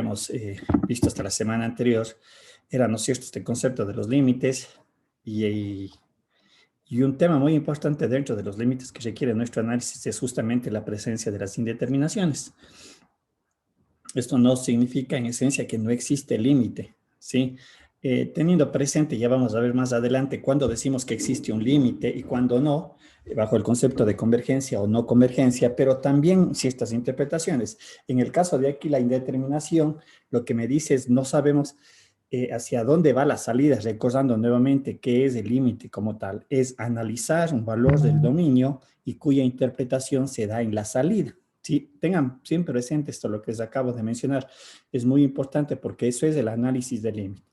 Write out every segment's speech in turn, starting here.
habíamos visto hasta la semana anterior era, ¿no es cierto?, este concepto de los límites y un tema muy importante dentro de los límites que requiere nuestro análisis es justamente la presencia de las indeterminaciones. Esto no significa en esencia que no existe límite, ¿sí? Teniendo presente, ya vamos a ver más adelante, cuando decimos que existe un límite y cuando no, bajo el concepto de convergencia o no convergencia, pero también ciertas interpretaciones. En el caso de aquí, la indeterminación, lo que me dice es no sabemos hacia dónde va la salida, recordando nuevamente qué es el límite como tal, es analizar un valor del dominio y cuya interpretación se da en la salida. Sí, tengan siempre presente esto, lo que les acabo de mencionar, es muy importante porque eso es el análisis del límite.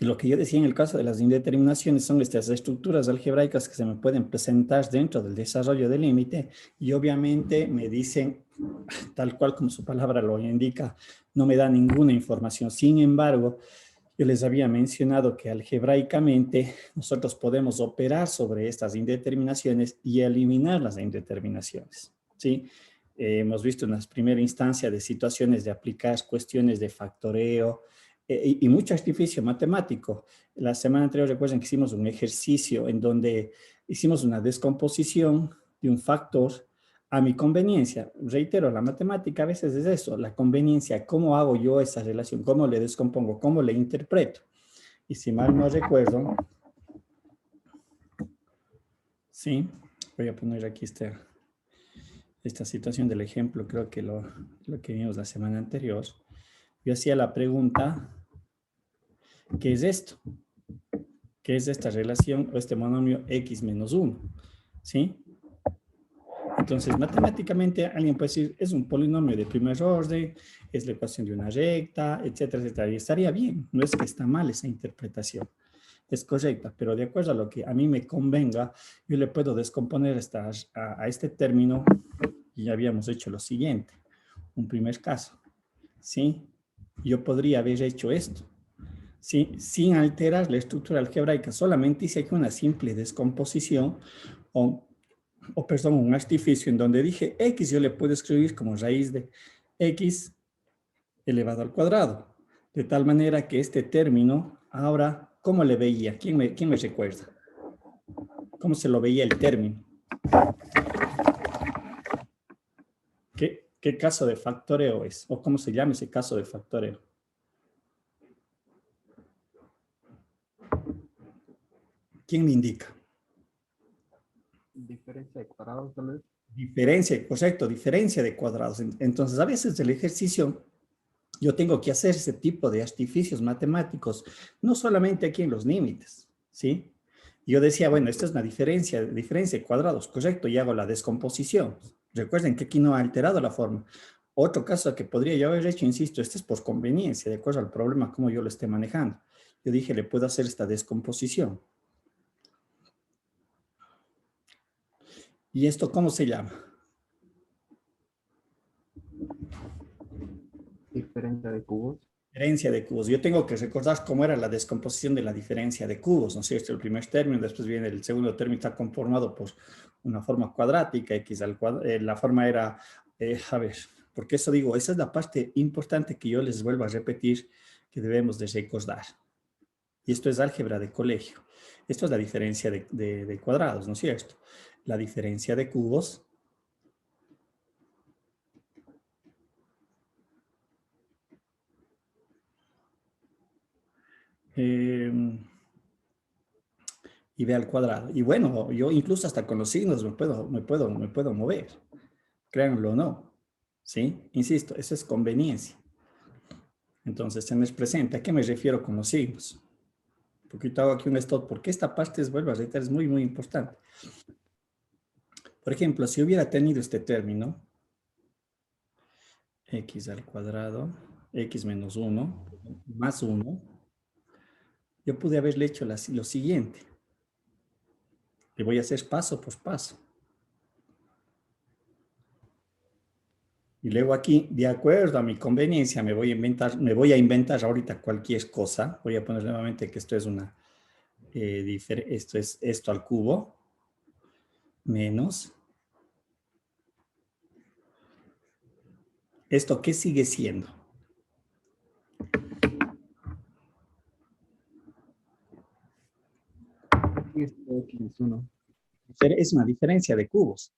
Lo que yo decía en el caso de las indeterminaciones son estas estructuras algebraicas que se me pueden presentar dentro del desarrollo del límite y obviamente me dicen, tal cual como su palabra lo indica, no me da ninguna información. Sin embargo, yo les había mencionado que algebraicamente nosotros podemos operar sobre estas indeterminaciones y eliminar las indeterminaciones, ¿sí? Hemos visto en la primera instancia de situaciones de aplicar cuestiones de factoreo y mucho artificio matemático. La semana anterior recuerden que hicimos un ejercicio en donde hicimos una descomposición de un factor a mi conveniencia. Reitero, la matemática a veces es eso, la conveniencia, cómo hago yo esa relación, cómo le descompongo, cómo le interpreto. Y si mal no recuerdo, sí, voy a poner aquí esta situación del ejemplo, creo que lo que vimos la semana anterior. Yo hacía la pregunta, ¿qué es esto? ¿Qué es esta relación o este monomio x menos 1? ¿Sí? Entonces, matemáticamente, alguien puede decir, es un polinomio de primer orden, es la ecuación de una recta, etcétera, etcétera. Y estaría bien, no es que está mal esa interpretación, es correcta, pero de acuerdo a lo que a mí me convenga, yo le puedo descomponer a este término y ya habíamos hecho lo siguiente, un primer caso, ¿sí? Yo podría haber hecho esto, ¿sí? Sin alterar la estructura algebraica, solamente hice aquí una simple descomposición perdón, un artificio en donde dije x yo le puedo escribir como raíz de x elevado al cuadrado. De tal manera que este término, ahora, ¿cómo le veía? ¿Quién me recuerda? ¿Cómo se lo veía el término? ¿Qué caso de factoreo es? ¿O cómo se llama ese caso de factoreo? ¿Quién me indica? Diferencia de cuadrados, tal vez. Diferencia, correcto, diferencia de cuadrados. Entonces, a veces el ejercicio, yo tengo que hacer ese tipo de artificios matemáticos, no solamente aquí en los límites, ¿sí? Yo decía, bueno, esta es una diferencia de cuadrados, correcto, y hago la descomposición. Recuerden que aquí no ha alterado la forma. Otro caso que podría yo haber hecho, insisto, este es por conveniencia, de acuerdo al problema, como yo lo esté manejando. Yo dije, le puedo hacer esta descomposición. ¿Y esto cómo se llama? Diferencia de cubos. Diferencia de cubos. Yo tengo que recordar cómo era la descomposición de la diferencia de cubos, ¿no es cierto? El primer término, después viene el segundo término, está conformado por una forma cuadrática, x al cuadrado. La forma era, a ver, porque eso digo, esa es la parte importante que yo les vuelvo a repetir que debemos de recordar. Y esto es álgebra de colegio. Esto es la diferencia de cuadrados, ¿no es cierto? La diferencia de cubos y b al cuadrado. Y bueno, yo incluso hasta con los signos me puedo mover, créanlo o no, ¿sí? Insisto, eso es conveniencia. Entonces, tener presente, ¿a qué me refiero con los signos? Un poquito hago aquí un stop, porque esta parte, vuelvo a reiterar, es muy, muy importante. Por ejemplo, si hubiera tenido este término, x al cuadrado, x menos 1, más 1, yo pude haberle hecho lo siguiente. Le voy a hacer paso por paso. Y luego aquí, de acuerdo a mi conveniencia, me voy a inventar ahorita cualquier cosa. Voy a poner nuevamente que esto es esto es esto al cubo, menos. ¿Esto qué sigue siendo? Aquí es X es 1. Es una diferencia de cubos.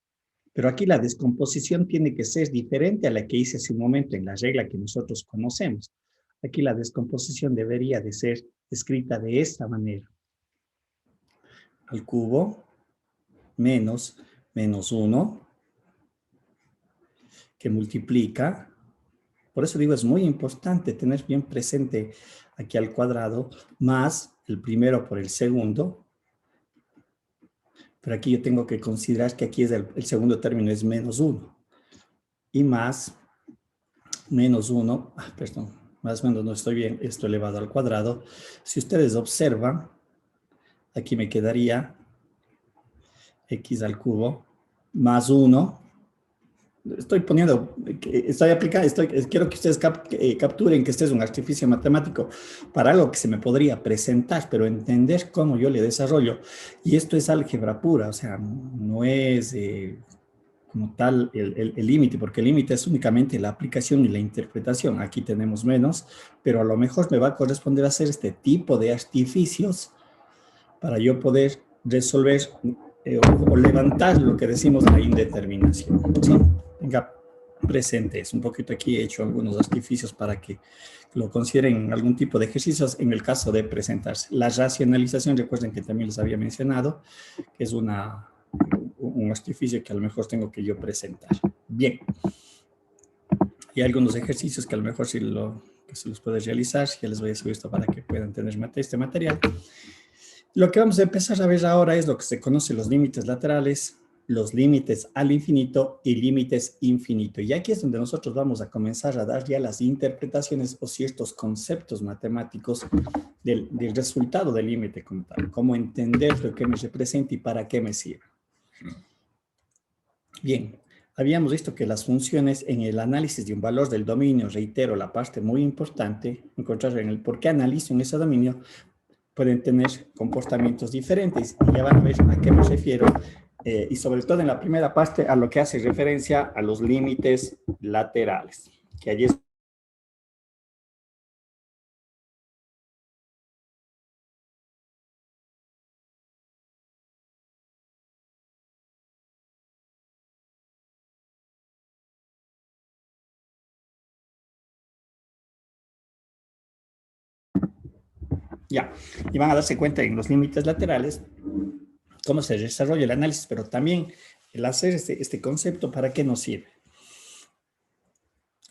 Pero aquí la descomposición tiene que ser diferente a la que hice hace un momento en la regla que nosotros conocemos. Aquí la descomposición debería de ser escrita de esta manera. Al cubo menos 1 que multiplica. Por eso digo, es muy importante tener bien presente aquí al cuadrado más el primero por el segundo. Pero aquí yo tengo que considerar que aquí es el segundo término es menos 1. Y más menos 1, perdón, más o menos no estoy bien, esto elevado al cuadrado. Si ustedes observan, aquí me quedaría x al cubo más 1. Estoy poniendo, estoy aplicando, quiero que ustedes capturen que este es un artificio matemático para algo que se me podría presentar, pero entender cómo yo le desarrollo. Y esto es álgebra pura, o sea, no es como tal el límite, porque el límite es únicamente la aplicación y la interpretación. Aquí tenemos menos, pero a lo mejor me va a corresponder hacer este tipo de artificios para yo poder resolver o levantar lo que decimos la indeterminación. ¿Sí? Tenga presente eso. Un poquito aquí he hecho algunos artificios para que lo consideren algún tipo de ejercicios en el caso de presentarse. La racionalización, recuerden que también les había mencionado, que es un artificio que a lo mejor tengo que yo presentar. Bien. Y hay algunos ejercicios que a lo mejor sí que se los puede realizar. Ya les voy a subir esto para que puedan tener este material. Lo que vamos a empezar a ver ahora es lo que se conoce los límites laterales, los límites al infinito y límites infinito. Y aquí es donde nosotros vamos a comenzar a dar ya las interpretaciones o ciertos conceptos matemáticos del resultado del límite como tal. Cómo entender lo que me representa y para qué me sirve. Bien, habíamos visto que las funciones en el análisis de un valor del dominio, reitero, la parte muy importante, encontrar en el por qué analizo en ese dominio, pueden tener comportamientos diferentes. Y ya van a ver a qué me refiero. Y sobre todo en la primera parte a lo que hace referencia a los límites laterales. Que allí es ya. Y van a darse cuenta en los límites laterales cómo se desarrolla el análisis, pero también el hacer este concepto, ¿para qué nos sirve?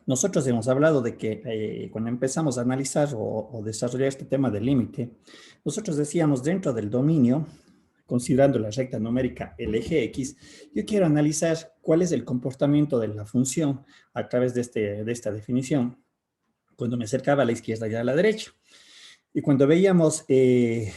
Nosotros hemos hablado de que cuando empezamos a analizar o desarrollar este tema del límite, nosotros decíamos dentro del dominio, considerando la recta numérica el eje X, yo quiero analizar cuál es el comportamiento de la función a través de esta definición, cuando me acercaba a la izquierda y a la derecha. Y cuando veíamos en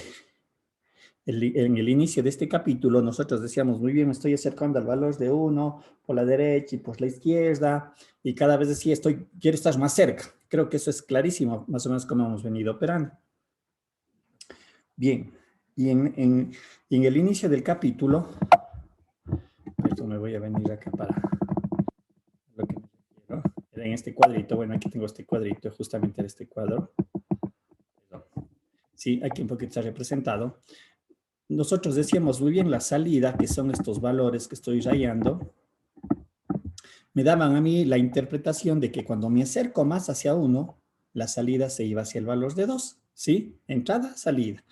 el inicio de este capítulo, nosotros decíamos, muy bien, me estoy acercando al valor de 1 por la derecha y por la izquierda, y cada vez decía, quiero estar más cerca. Creo que eso es clarísimo, más o menos como hemos venido operando. Bien, y en el inicio del capítulo, esto me voy a venir acá para lo que me refiero, en este cuadrito, bueno, aquí tengo este cuadrito, justamente en este cuadro. Sí, aquí un poquito está representado. Nosotros decíamos muy bien la salida, que son estos valores que estoy rayando, me daban a mí la interpretación de que cuando me acerco más hacia 1, la salida se iba hacia el valor de 2, ¿sí? Entrada, salida.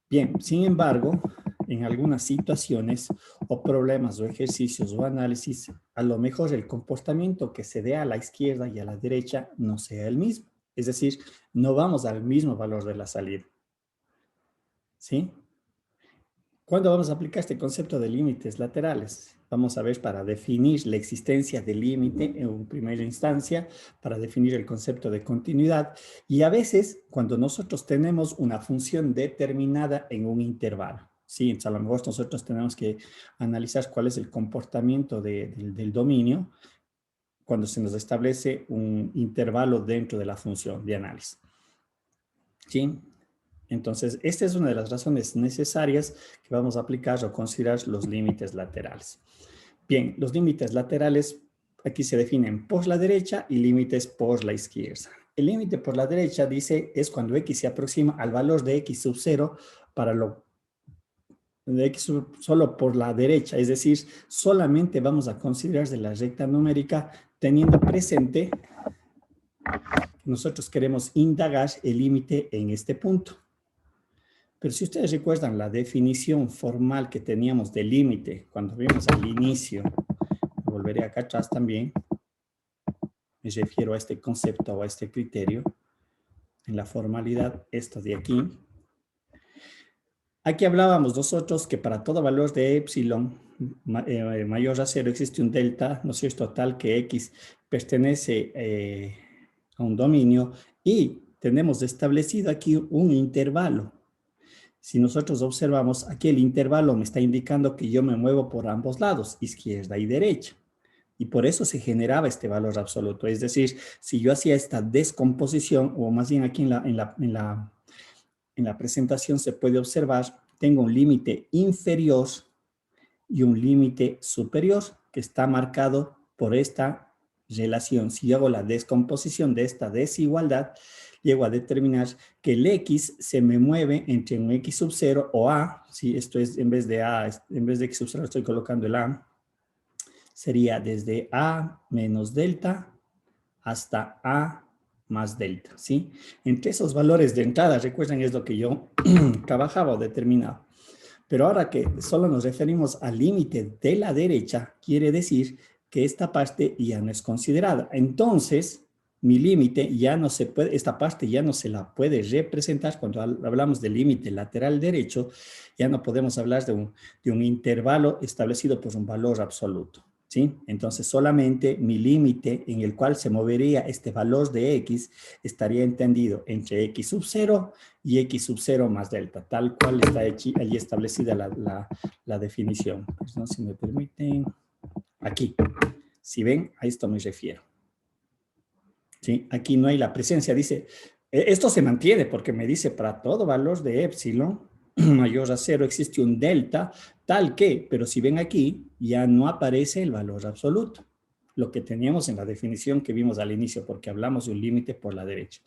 Bien, sin embargo, en algunas situaciones o problemas o ejercicios o análisis, a lo mejor el comportamiento que se dé a la izquierda y a la derecha no sea el mismo. Es decir, no vamos al mismo valor de la salida. ¿Sí? ¿Cuándo vamos a aplicar este concepto de límites laterales? Vamos a ver para definir la existencia del límite en primera instancia, para definir el concepto de continuidad y a veces cuando nosotros tenemos una función determinada en un intervalo. Sí, entonces a lo mejor nosotros tenemos que analizar cuál es el comportamiento del dominio cuando se nos establece un intervalo dentro de la función de análisis. ¿Sí? Entonces, esta es una de las razones necesarias que vamos a aplicar o considerar los límites laterales. Bien, los límites laterales aquí se definen por la derecha y límites por la izquierda. El límite por la derecha dice es cuando x se aproxima al valor de x sub 0 para lo de x solo por la derecha, es decir, solamente vamos a considerar de la recta numérica teniendo presente que nosotros queremos indagar el límite en este punto. Pero si ustedes recuerdan la definición formal que teníamos de límite cuando vimos al inicio, volveré acá atrás también, me refiero a este concepto o a este criterio, en la formalidad, esto de aquí. Aquí hablábamos nosotros que para todo valor de epsilon mayor a 0 existe un delta, ¿no es cierto?, tal que x pertenece a un dominio y tenemos establecido aquí un intervalo. Si nosotros observamos, aquí el intervalo me está indicando que yo me muevo por ambos lados, izquierda y derecha. Y por eso se generaba este valor absoluto. Es decir, si yo hacía esta descomposición, o más bien aquí en la presentación se puede observar, tengo un límite inferior y un límite superior que está marcado por esta relación. Si yo hago la descomposición de esta desigualdad, llego a determinar que el x se me mueve entre un x sub 0 o a, si esto es en vez de a, en vez de x sub 0 estoy colocando el a, sería desde a menos delta hasta a más delta, ¿sí? Entre esos valores de entrada, recuerden, es lo que yo trabajaba o determinaba. Pero ahora que solo nos referimos al límite de la derecha, quiere decir que esta parte ya no es considerada. Entonces, mi límite ya no se puede, esta parte ya no se la puede representar. Cuando hablamos del límite lateral derecho, ya no podemos hablar de un intervalo establecido por un valor absoluto, ¿sí? Entonces, solamente mi límite en el cual se movería este valor de x estaría entendido entre x sub 0 y x sub 0 más delta, tal cual está allí establecida la definición. Pues, ¿no? Si me permiten, aquí. Si ven, a esto me refiero. ¿Sí? Aquí no hay la presencia, dice, esto se mantiene porque me dice para todo valor de epsilon mayor a 0 existe un delta tal que, pero si ven aquí, ya no aparece el valor absoluto, lo que teníamos en la definición que vimos al inicio, porque hablamos de un límite por la derecha.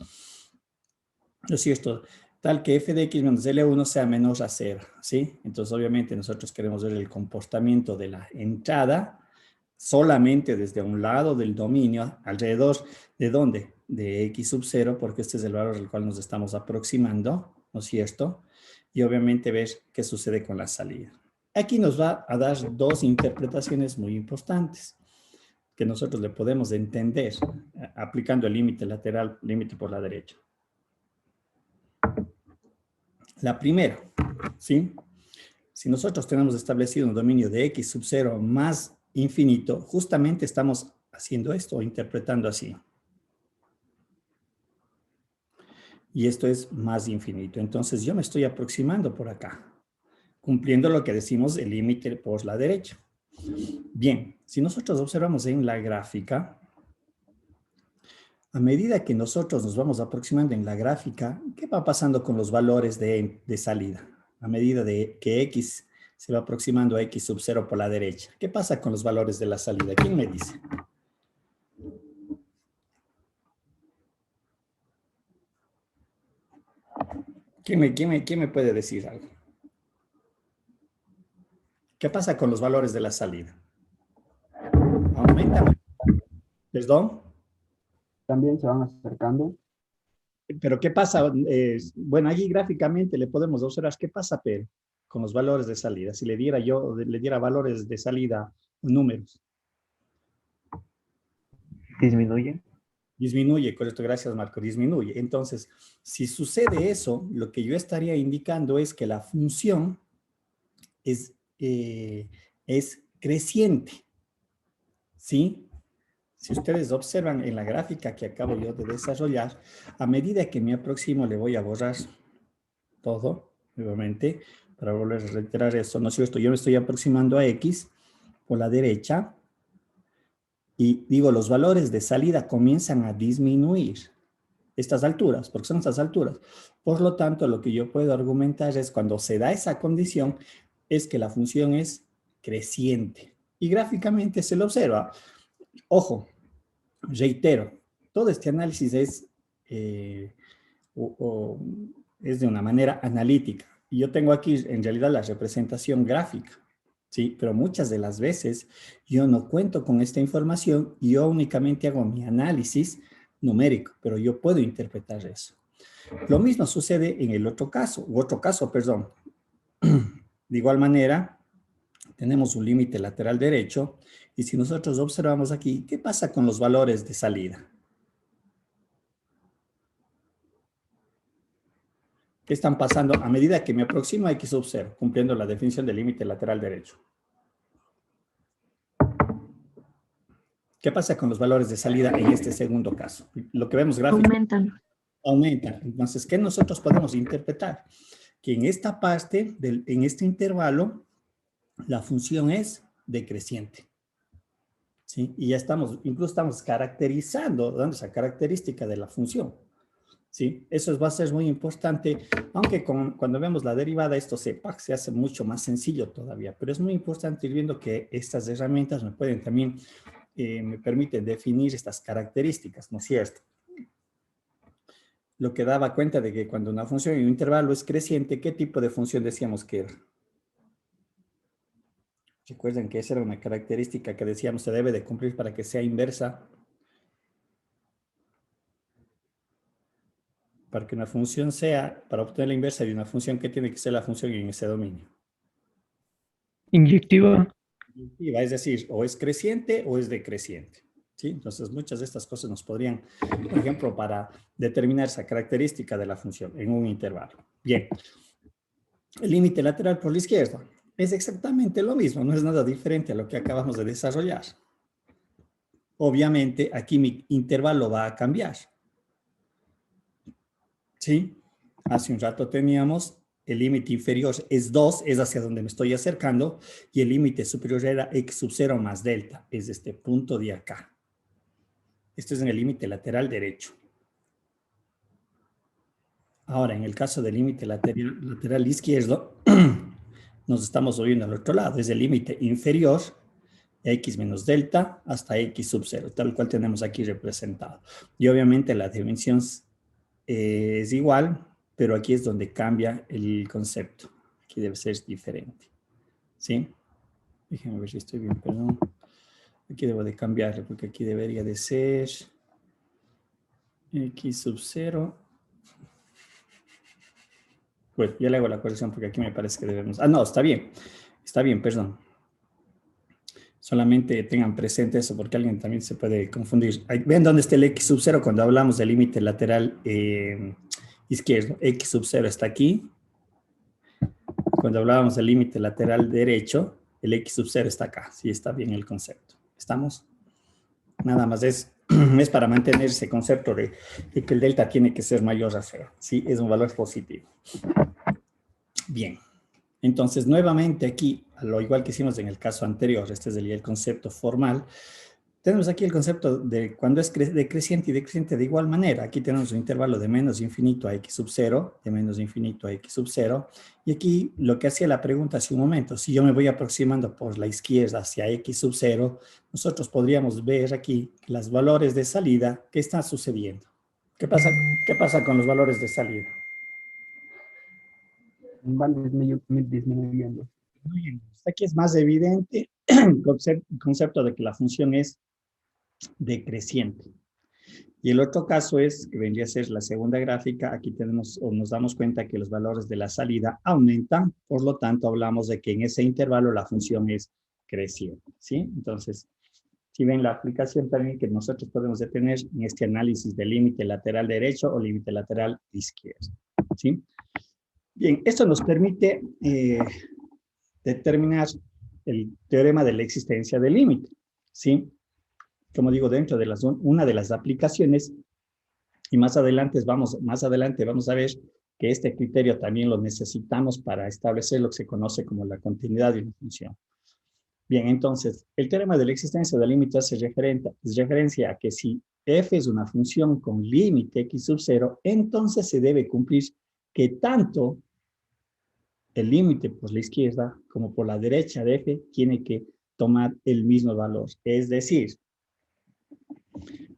¿No es cierto? Tal que f de x menos L1 sea menor a 0, ¿sí? Entonces, obviamente, nosotros queremos ver el comportamiento de la entrada solamente desde un lado del dominio, alrededor de ¿dónde? De x sub 0, porque este es el valor al cual nos estamos aproximando, ¿no es cierto? Y obviamente ver qué sucede con la salida. Aquí nos va a dar dos interpretaciones muy importantes que nosotros le podemos entender aplicando el límite lateral, límite por la derecha. La primera, ¿sí? Si nosotros tenemos establecido un dominio de x sub 0 más infinito, justamente estamos haciendo esto, interpretando así. Y esto es más infinito. Entonces yo me estoy aproximando por acá, cumpliendo lo que decimos el límite por la derecha. Bien, si nosotros observamos en la gráfica, a medida que nosotros nos vamos aproximando en la gráfica, ¿qué va pasando con los valores de salida? A medida de que x se va aproximando a x sub 0 por la derecha. ¿Qué pasa con los valores de la salida? ¿Quién me dice? ¿Quién me puede decir algo? ¿Qué pasa con los valores de la salida? ¿Aumentan? ¿Perdón? También se van acercando. Pero ¿qué pasa? Bueno, allí gráficamente le podemos observar qué pasa, pero con los valores de salida. Si le diera valores de salida, números. Disminuye. Disminuye, correcto, gracias Marco, disminuye. Entonces, si sucede eso, lo que yo estaría indicando es que la función es creciente, ¿sí? Si ustedes observan en la gráfica que acabo yo de desarrollar, a medida que me aproximo le voy a borrar todo, nuevamente, para volver a reiterar eso, ¿no es cierto? Yo me estoy aproximando a X por la derecha y digo, los valores de salida comienzan a disminuir estas alturas, porque son estas alturas. Por lo tanto, lo que yo puedo argumentar es cuando se da esa condición, es que la función es creciente. Y gráficamente se lo observa. Ojo, reitero, todo este análisis es o es de una manera analítica. Y yo tengo aquí en realidad la representación gráfica, ¿sí? Pero muchas de las veces yo no cuento con esta información y yo únicamente hago mi análisis numérico, pero yo puedo interpretar eso. Lo mismo sucede en el otro caso, perdón. De igual manera, tenemos un límite lateral derecho y si nosotros observamos aquí, ¿qué pasa con los valores de salida? ¿Qué están pasando a medida que me aproximo a X sub 0, cumpliendo la definición del límite lateral derecho? ¿Qué pasa con los valores de salida en este segundo caso? Lo que vemos gráfico. Aumentan. Aumentan. Entonces, ¿qué nosotros podemos interpretar? Que en esta parte, en este intervalo, la función es decreciente. ¿Sí? Y ya estamos, incluso estamos caracterizando, dando esa característica de la función. ¿Sí? Eso va a ser muy importante, aunque cuando vemos la derivada esto se hace mucho más sencillo todavía, pero es muy importante ir viendo que estas herramientas me pueden también, me permiten definir estas características, ¿no es cierto? Lo que daba cuenta de que cuando una función en un intervalo es creciente, ¿qué tipo de función decíamos que era? Recuerden que esa era una característica que decíamos se debe de cumplir para que sea inversa. Para que una función sea, para obtener la inversa de una función, ¿qué tiene que ser la función en ese dominio? Inyectiva. Inyectiva, es decir, o es creciente o es decreciente. ¿Sí? Entonces, muchas de estas cosas nos podrían, por ejemplo, para determinar esa característica de la función en un intervalo. Bien. El límite lateral por la izquierda es exactamente lo mismo, no es nada diferente a lo que acabamos de desarrollar. Obviamente, aquí mi intervalo va a cambiar. ¿Sí? Hace un rato teníamos el límite inferior es 2, es hacia donde me estoy acercando, y el límite superior era x sub 0 más delta, es este punto de acá. Esto es en el límite lateral derecho. Ahora, en el caso del límite lateral izquierdo, nos estamos moviendo al otro lado, es el límite inferior, x menos delta, hasta x sub 0, tal cual tenemos aquí representado. Y obviamente la dimensión es igual, pero aquí es donde cambia el concepto. Aquí debe ser diferente. ¿Sí? Déjenme ver si estoy bien, perdón. Aquí debo de cambiarle, porque aquí debería de ser x sub 0. Pues ya le hago la corrección porque aquí me parece que debemos... Ah, no, está bien, perdón. Solamente tengan presente eso porque alguien también se puede confundir. ¿Ven dónde está el x sub 0 cuando hablamos del límite lateral izquierdo? X sub 0 está aquí. Cuando hablábamos del límite lateral derecho, el x sub 0 está acá. Sí, está bien el concepto. ¿Estamos? Nada más es para mantener ese concepto de que el delta tiene que ser mayor a 0. Sí, es un valor positivo. Bien. Entonces, nuevamente aquí, a lo igual que hicimos en el caso anterior, este es el concepto formal, tenemos aquí el concepto de cuando es decreciente y decreciente de igual manera. Aquí tenemos un intervalo de menos infinito a x sub 0, de menos infinito a x sub 0. Y aquí lo que hacía la pregunta hace un momento, si yo me voy aproximando por la izquierda hacia x sub 0, nosotros podríamos ver aquí los valores de salida. ¿Qué está sucediendo? ¿Qué pasa con los valores de salida? Van disminuyendo. Aquí es más evidente el concepto de que la función es decreciente. Y el otro caso es, que vendría a ser la segunda gráfica, aquí tenemos, o nos damos cuenta que los valores de la salida aumentan, por lo tanto hablamos de que en ese intervalo la función es creciente, ¿sí? Entonces, si ven la aplicación también que nosotros podemos detener en este análisis del límite lateral derecho o límite lateral izquierdo, ¿sí? Bien, esto nos permite determinar el teorema de la existencia del límite, ¿sí? Como digo, dentro de una de las aplicaciones, y más adelante vamos a ver que este criterio también lo necesitamos para establecer lo que se conoce como la continuidad de una función. Bien, entonces, el teorema de la existencia del límite hace referencia a que si f es una función con límite x sub 0, entonces se debe cumplir que tanto el límite por la izquierda como por la derecha de f tiene que tomar el mismo valor. Es decir,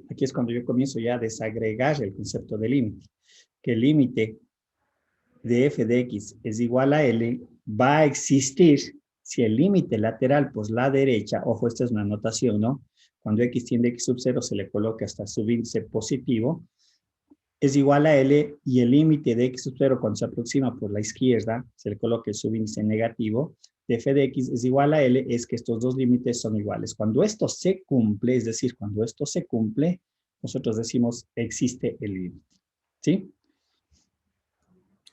Aquí es cuando yo comienzo ya a desagregar el concepto de límite. Que el límite de f de x es igual a L va a existir si el límite lateral por la derecha, ojo, esta es una notación, ¿no? Cuando x tiende a x sub 0 se le coloca hasta su índice positivo, es igual a L y el límite de x sub 0 cuando se aproxima por la izquierda, se le coloca el subíndice negativo, de f de x es igual a L, es que estos dos límites son iguales. Cuando esto se cumple, es decir, cuando esto se cumple, nosotros decimos existe el límite, ¿sí?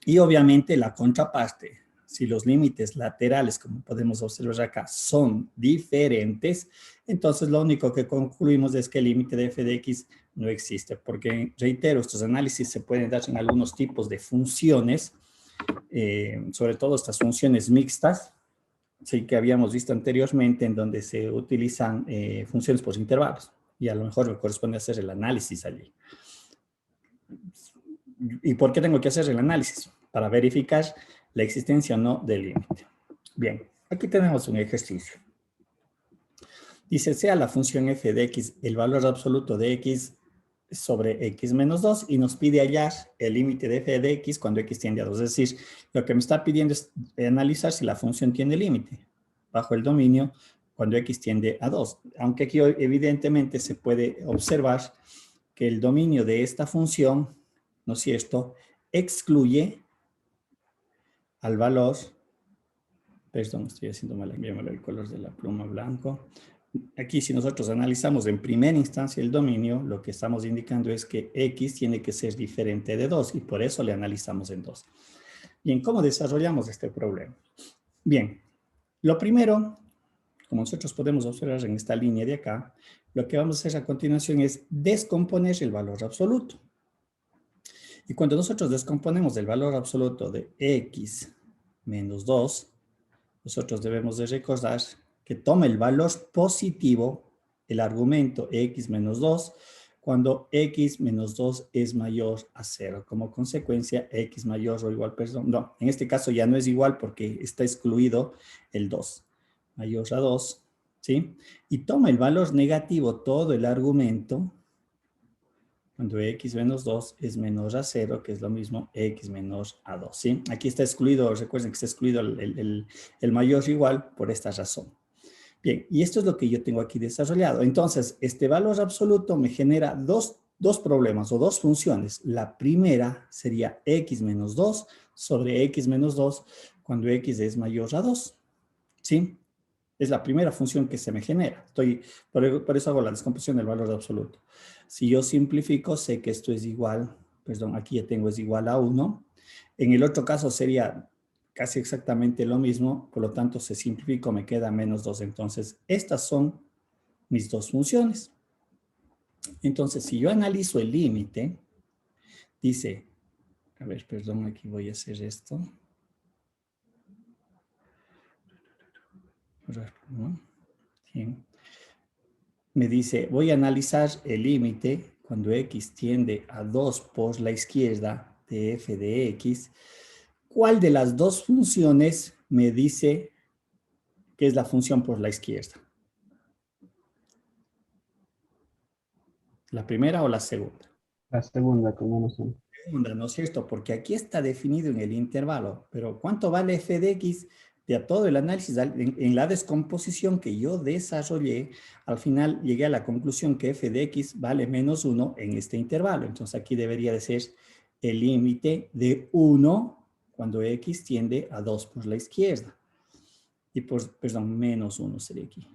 Y obviamente la contraparte, si los límites laterales, como podemos observar acá, son diferentes, entonces lo único que concluimos es que el límite de f de x no existe, porque, reitero, estos análisis se pueden dar en algunos tipos de funciones, sobre todo estas funciones mixtas, sí, que habíamos visto anteriormente, en donde se utilizan funciones por intervalos, y a lo mejor me corresponde hacer el análisis allí. ¿Y por qué tengo que hacer el análisis? Para verificar la existencia o no del límite. Bien, aquí tenemos un ejercicio. Dice, sea la función f de x el valor absoluto de x sobre x menos 2 y nos pide hallar el límite de f de x cuando x tiende a 2. Es decir, lo que me está pidiendo es analizar si la función tiene límite bajo el dominio cuando x tiende a 2. Aunque aquí evidentemente se puede observar que el dominio de esta función, ¿no es cierto?, excluye al valor, perdón, estoy haciendo mal, enviémosle el color de la pluma blanco. Aquí si nosotros analizamos en primera instancia el dominio, lo que estamos indicando es que x tiene que ser diferente de 2 y por eso le analizamos en 2. Bien, ¿cómo desarrollamos este problema? Bien, lo primero, como nosotros podemos observar en esta línea de acá, lo que vamos a hacer a continuación es descomponer el valor absoluto. Y cuando nosotros descomponemos el valor absoluto de x menos 2, nosotros debemos de recordar que toma el valor positivo, el argumento x menos 2, cuando x menos 2 es mayor a 0. Como consecuencia, x mayor o igual, perdón, no, en este caso ya no es igual porque está excluido el 2. Mayor a 2, ¿sí? Y toma el valor negativo, todo el argumento, cuando x menos 2 es menor a 0, que es lo mismo x menor a 2, ¿sí? Aquí está excluido, recuerden que está excluido el mayor igual por esta razón. Bien, y esto es lo que yo tengo aquí desarrollado. Entonces, este valor absoluto me genera dos problemas o dos funciones. La primera sería x menos 2 sobre x menos 2 cuando x es mayor a 2, ¿sí? Es la primera función que se me genera. Por eso hago la descomposición del valor absoluto. Si yo simplifico, sé que esto es igual, perdón, aquí ya tengo es igual a 1. En el otro caso sería casi exactamente lo mismo, por lo tanto, se simplificó, me queda menos 2. Entonces, estas son mis dos funciones. Entonces, si yo analizo el límite, dice, a ver, perdón, aquí voy a hacer esto. Bien. Me dice, voy a analizar el límite cuando x tiende a 2 por la izquierda de f de x. ¿Cuál de las dos funciones me dice que es la función por la izquierda? ¿La primera o la segunda? La segunda, como no son. Segunda, ¿no es cierto? Porque aquí está definido en el intervalo, pero ¿cuánto vale f de x? De todo el análisis, en la descomposición que yo desarrollé, al final llegué a la conclusión que f de x vale menos 1 en este intervalo. Entonces aquí debería de ser el límite de 1 cuando x tiende a 2 por la izquierda. Y perdón, menos 1 sería aquí.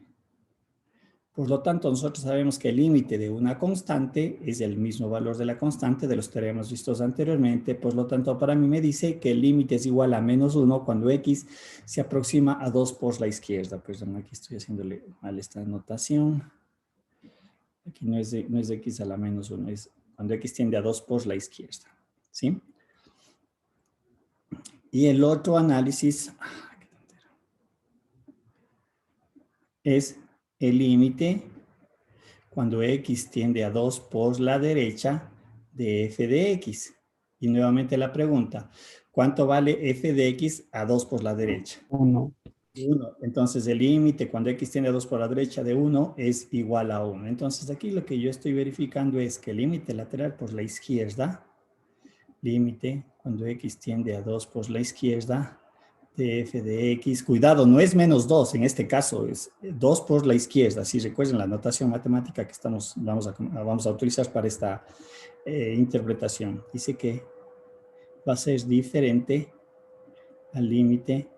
Por lo tanto, nosotros sabemos que el límite de una constante es el mismo valor de la constante de los teoremas vistos anteriormente. Por lo tanto, para mí me dice que el límite es igual a menos 1 cuando x se aproxima a 2 por la izquierda. Perdón, aquí estoy haciéndole mal esta anotación. Aquí no es de x a la menos 1, es cuando x tiende a 2 por la izquierda. ¿Sí? Y el otro análisis es el límite cuando x tiende a 2 por la derecha de f de x. Y nuevamente la pregunta, ¿cuánto vale f de x a 2 por la derecha? 1. 1. Entonces, el límite cuando x tiende a 2 por la derecha de 1 es igual a 1. Entonces, aquí lo que yo estoy verificando es que el límite lateral por la izquierda, límite cuando x tiende a 2 por la izquierda, de f de x, cuidado, no es menos 2 en este caso, es 2 por la izquierda. Si recuerden la notación matemática que vamos a utilizar para esta interpretación. Dice que va a ser diferente al límite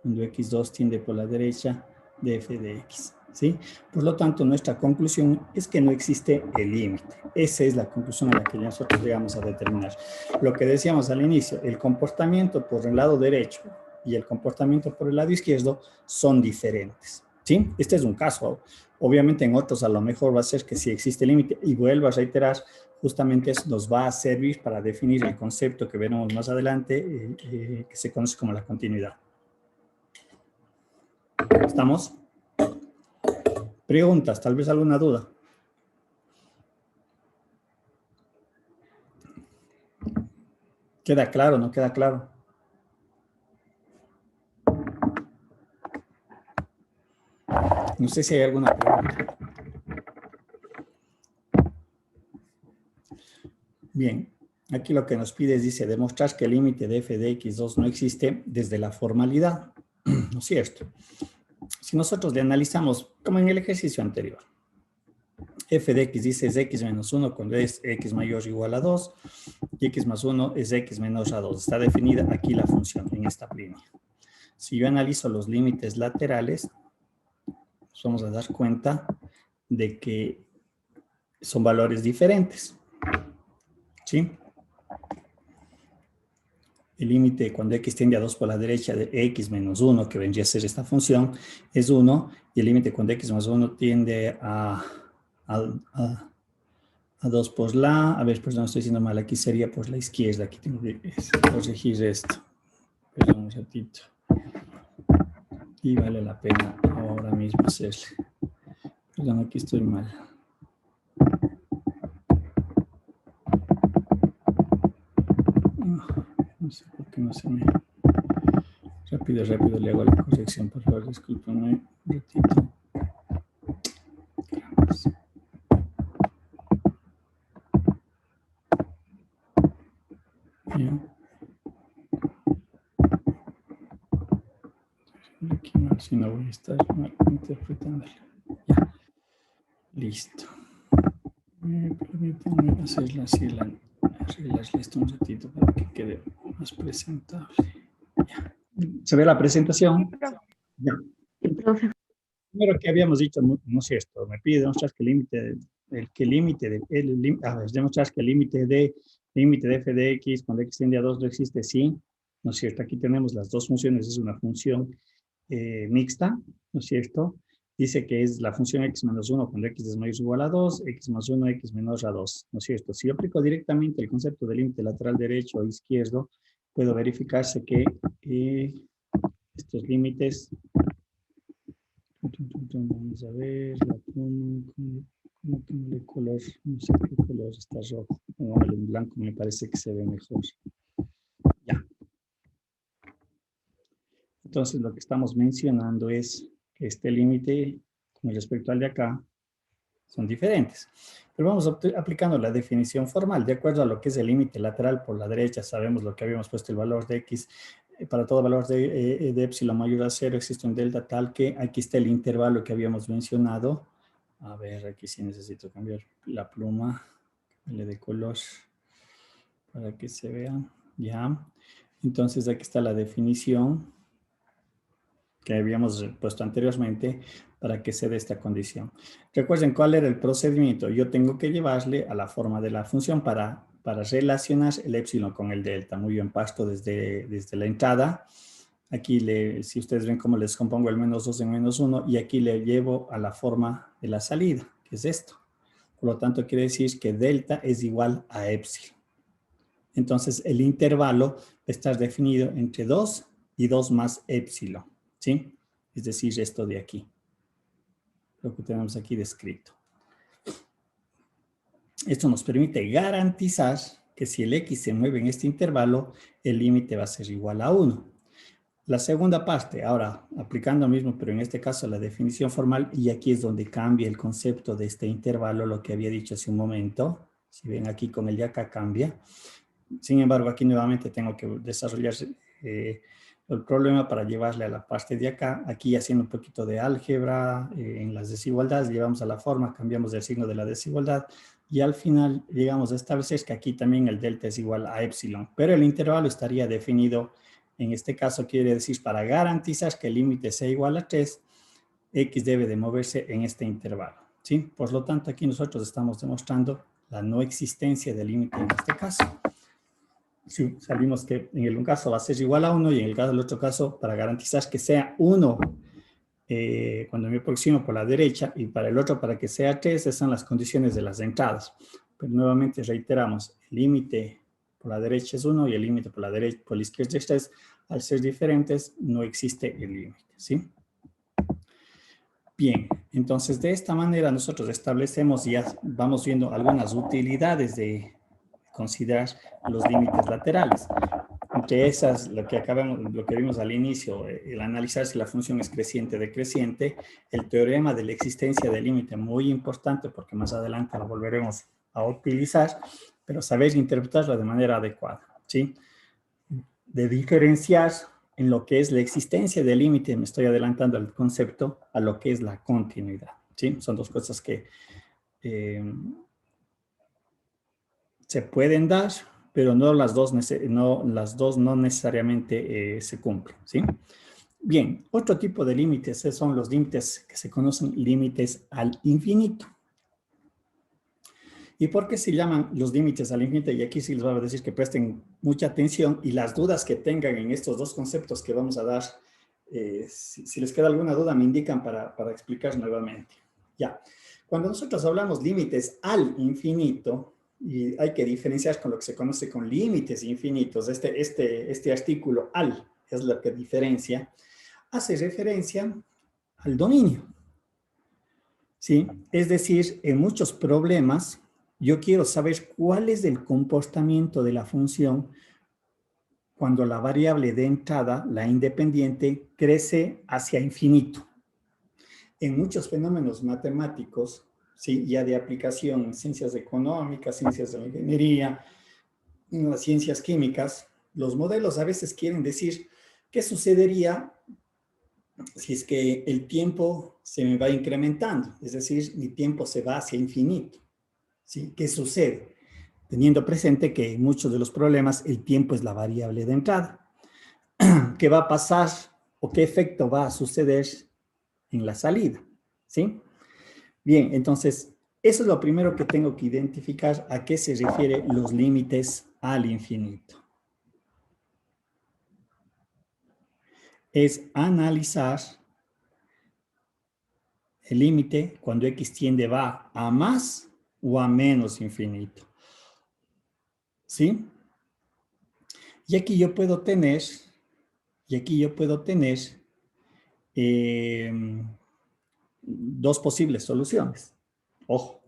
cuando x2 tiende por la derecha de f de x, ¿sí? Por lo tanto, nuestra conclusión es que no existe el límite. Esa es la conclusión a la que nosotros llegamos a determinar. Lo que decíamos al inicio, el comportamiento por el lado derecho y el comportamiento por el lado izquierdo son diferentes, ¿sí? Este es un caso. Obviamente en otros a lo mejor va a ser que sí existe límite, y vuelvo a reiterar, justamente eso nos va a servir para definir el concepto que veremos más adelante, que se conoce como la continuidad. ¿Estamos? Preguntas, tal vez alguna duda. ¿Queda claro o no queda claro? No sé si hay alguna pregunta. Bien, aquí lo que nos pide es, dice, demostrar que el límite de f de x2 no existe desde la formalidad, ¿no es cierto? Si nosotros le analizamos, como en el ejercicio anterior, f de x dice es x menos 1 cuando es x mayor o igual a 2, y x más 1 es x menor a 2. Está definida aquí la función en esta línea. Si yo analizo los límites laterales, nos vamos a dar cuenta de que son valores diferentes, ¿sí? El límite cuando x tiende a 2 por la derecha de x menos 1, que vendría a ser esta función, es 1, y el límite cuando x más 1 tiende a 2 por la, a ver, perdón, estoy diciendo mal, aquí sería por la izquierda, aquí tengo que corregir esto, perdón un ratito, y vale la pena ahora mismo hacerle, perdón, aquí estoy mal. No sé por qué no se me... Rápido le hago la corrección, por favor, discúlpenme un ratito. Bien. Aquí no, si no voy a estar mal interpretándolo. Ya. Listo. Permítanme hacerla así, arreglarle esto un ratito para que quede más presentable. Ya. ¿Se ve la presentación? Ya. Primero que habíamos dicho, no es cierto, me pide demostrar que el límite demostrar que el límite de f de x cuando x tiende a 2 no existe, sí, ¿no es cierto? Aquí tenemos las dos funciones, es una función mixta, ¿no es cierto? Dice que es la función x menos 1 cuando x es mayor o igual a 2, x más 1, x menor a 2, ¿no es cierto? Si yo aplico directamente el concepto de límite lateral derecho o izquierdo, puedo verificarse que estos límites... Vamos a ver, la pluma, ¿cómo tengo el color? No sé qué color está rojo. No, el en blanco me parece que se ve mejor. Ya. Entonces, lo que estamos mencionando es que este límite, con respecto al de acá, son diferentes. Pero vamos aplicando la definición formal. De acuerdo a lo que es el límite lateral por la derecha, sabemos lo que habíamos puesto, el valor de x. Para todo valor de epsilon mayor a 0 existe un delta tal que aquí está el intervalo que habíamos mencionado. A ver, aquí sí necesito cambiar la pluma, cambiarle de color para que se vea. Ya. Entonces aquí está la definición que habíamos puesto anteriormente para que se dé esta condición. Recuerden cuál era el procedimiento. Yo tengo que llevarle a la forma de la función para relacionar el epsilon con el delta. Muy bien, pasto desde la entrada. Aquí, si ustedes ven cómo les compongo el menos 2 en menos 1, y aquí le llevo a la forma de la salida, que es esto. Por lo tanto, quiere decir que delta es igual a epsilon. Entonces, el intervalo está definido entre 2 y 2 más epsilon, ¿sí? Es decir, esto de aquí. Lo que tenemos aquí descrito. Esto nos permite garantizar que si el x se mueve en este intervalo, el límite va a ser igual a 1. La segunda parte, ahora aplicando lo mismo, pero en este caso la definición formal, y aquí es donde cambia el concepto de este intervalo, lo que había dicho hace un momento. Si ven aquí con el de acá cambia. Sin embargo, aquí nuevamente tengo que desarrollar el problema para llevarle a la parte de acá. Aquí haciendo un poquito de álgebra en las desigualdades, llevamos a la forma, cambiamos el signo de la desigualdad y al final llegamos a establecer que aquí también el delta es igual a epsilon, pero el intervalo estaría definido. En este caso quiere decir, para garantizar que el límite sea igual a 3, X debe de moverse en este intervalo, ¿sí? Por lo tanto, aquí nosotros estamos demostrando la no existencia del límite en este caso. Si salimos que en un caso va a ser igual a 1 y en el caso del otro caso, para garantizar que sea 1 cuando me aproximo por la derecha y para el otro para que sea 3, esas son las condiciones de las entradas. Pero nuevamente reiteramos, el límite por la derecha es 1 y el límite por la izquierda es 3. Al ser diferentes, no existe el límite, ¿sí? Bien, entonces de esta manera nosotros establecemos y ya vamos viendo algunas utilidades de considerar los límites laterales. Entre esas, lo que vimos al inicio, el analizar si la función es creciente o decreciente, el teorema de la existencia del límite, muy importante porque más adelante lo volveremos a utilizar, pero saber interpretarlo de manera adecuada, ¿sí? De diferenciar en lo que es la existencia del límite, me estoy adelantando al concepto, a lo que es la continuidad, ¿sí? Son dos cosas que se pueden dar, pero no las dos no necesariamente se cumplen, ¿sí? Bien, otro tipo de límites son los límites que se conocen límites al infinito. ¿Y por qué se llaman los límites al infinito? Y aquí sí les voy a decir que presten mucha atención y las dudas que tengan en estos dos conceptos que vamos a dar, si les queda alguna duda me indican para explicar nuevamente. Ya, cuando nosotros hablamos límites al infinito, y hay que diferenciar con lo que se conoce con límites infinitos, este artículo al es lo que diferencia, hace referencia al dominio. ¿Sí? Es decir, en muchos problemas, yo quiero saber cuál es el comportamiento de la función cuando la variable de entrada, la independiente, crece hacia infinito. En muchos fenómenos matemáticos, ¿sí? Ya de aplicación en ciencias económicas, ciencias de la ingeniería, en las ciencias químicas, los modelos a veces quieren decir qué sucedería si es que el tiempo se me va incrementando, es decir, mi tiempo se va hacia infinito. ¿Sí? ¿Qué sucede? Teniendo presente que en muchos de los problemas el tiempo es la variable de entrada. ¿Qué va a pasar o qué efecto va a suceder en la salida? ¿Sí? Bien, entonces, eso es lo primero que tengo que identificar a qué se refieren los límites al infinito. Es analizar el límite cuando x tiende va a más o a menos infinito. ¿Sí? Y aquí yo puedo tener dos posibles soluciones. Ojo,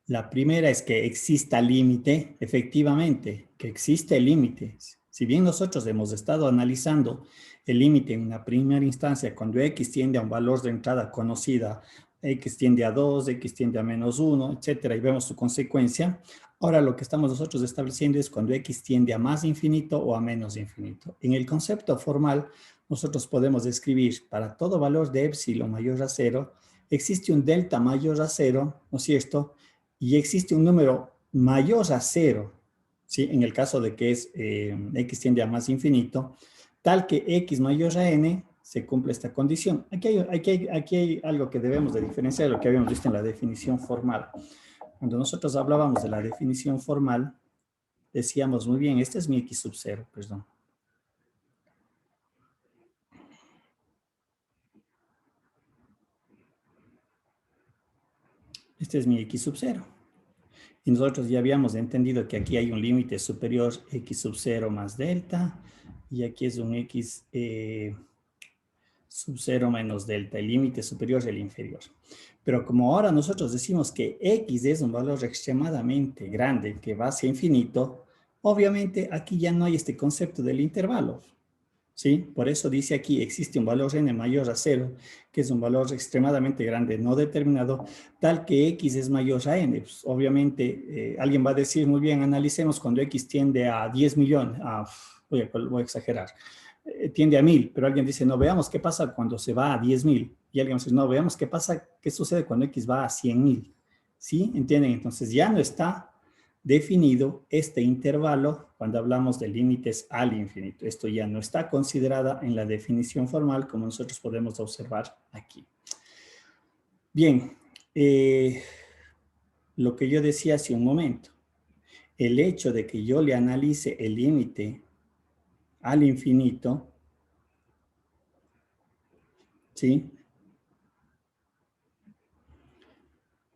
la primera es que exista límite, efectivamente, que existe límite. Si bien nosotros hemos estado analizando el límite en una primera instancia, cuando x tiende a un valor de entrada conocida, x tiende a 2, x tiende a menos 1, etcétera, y vemos su consecuencia. Ahora lo que estamos nosotros estableciendo es cuando x tiende a más infinito o a menos infinito. En el concepto formal, nosotros podemos describir para todo valor de epsilon mayor a 0, existe un delta mayor a 0, ¿no es cierto?, y existe un número mayor a 0, ¿sí? En el caso de que x tiende a más infinito, tal que x mayor a n se cumple esta condición. Aquí hay algo que debemos de diferenciar de lo que habíamos visto en la definición formal. Cuando nosotros hablábamos de la definición formal, decíamos muy bien, este es mi x sub 0, perdón. Este es mi x sub 0. Y nosotros ya habíamos entendido que aquí hay un límite superior x sub 0 más delta, y aquí es un x sub 0 menos delta, el límite superior y el inferior. Pero como ahora nosotros decimos que x es un valor extremadamente grande que va hacia infinito, obviamente aquí ya no hay este concepto del intervalo, ¿sí? Por eso dice aquí, existe un valor n mayor a 0, que es un valor extremadamente grande, no determinado, tal que x es mayor a n. Pues, obviamente, alguien va a decir, muy bien, analicemos cuando x tiende a 10 millones, voy a exagerar, tiende a 1000, pero alguien dice, no, veamos qué pasa cuando se va a 10.000. Y alguien dice, no, veamos qué sucede cuando x va a 100.000. ¿Sí? ¿Entienden? Entonces ya no está definido este intervalo cuando hablamos de límites al infinito. Esto ya no está considerada en la definición formal como nosotros podemos observar aquí. Bien, lo que yo decía hace un momento, el hecho de que yo le analice el límite al infinito, ¿sí?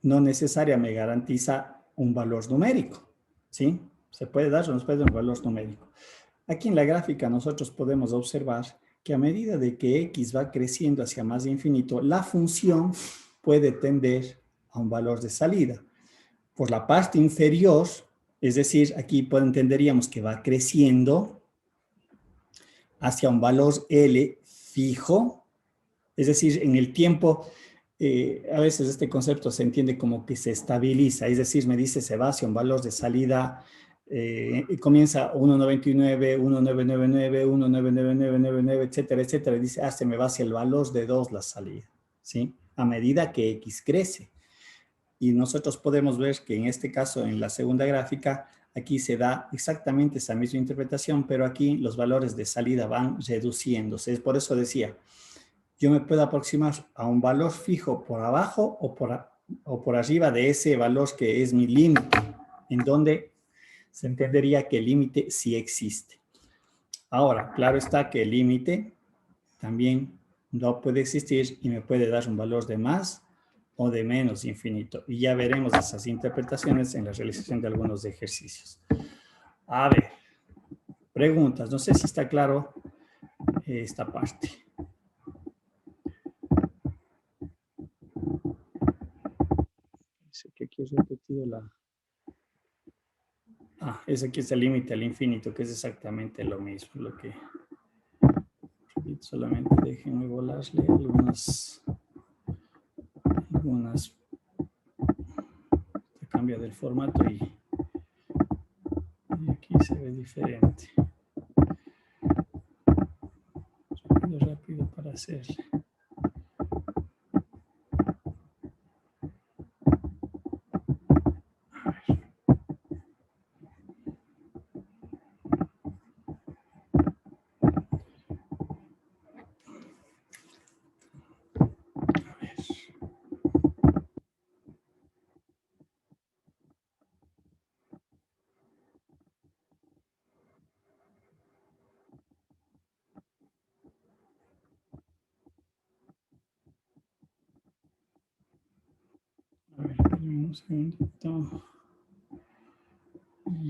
No necesariamente me garantiza un valor numérico, ¿sí? Se puede dar o no se puede dar un valor numérico. Aquí en la gráfica nosotros podemos observar que a medida de que x va creciendo hacia más infinito, la función puede tender a un valor de salida. Por la parte inferior, es decir, aquí entenderíamos que va creciendo hacia un valor L fijo, es decir, en el tiempo, a veces este concepto se entiende como que se estabiliza, es decir, me dice se va hacia un valor de salida y comienza 1.99, 1.999, 1.99999, etcétera, etcétera, y dice, se me va hacia el valor de 2 la salida, ¿sí? A medida que x crece. Y nosotros podemos ver que en este caso, en la segunda gráfica, aquí se da exactamente esa misma interpretación, pero aquí los valores de salida van reduciéndose. Por eso decía, yo me puedo aproximar a un valor fijo por abajo o por arriba de ese valor que es mi límite, en donde se entendería que el límite sí existe. Ahora, claro está que el límite también no puede existir y me puede dar un valor de más o de menos infinito. Y ya veremos esas interpretaciones en la realización de algunos ejercicios. A ver, preguntas. No sé si está claro esta parte. Dice que aquí he repetido ese aquí es el límite al infinito, que es exactamente lo mismo. Lo que solamente déjenme volarle algunas cambia del formato y aquí se ve diferente. Rápido para hacer. A ver, un segundito.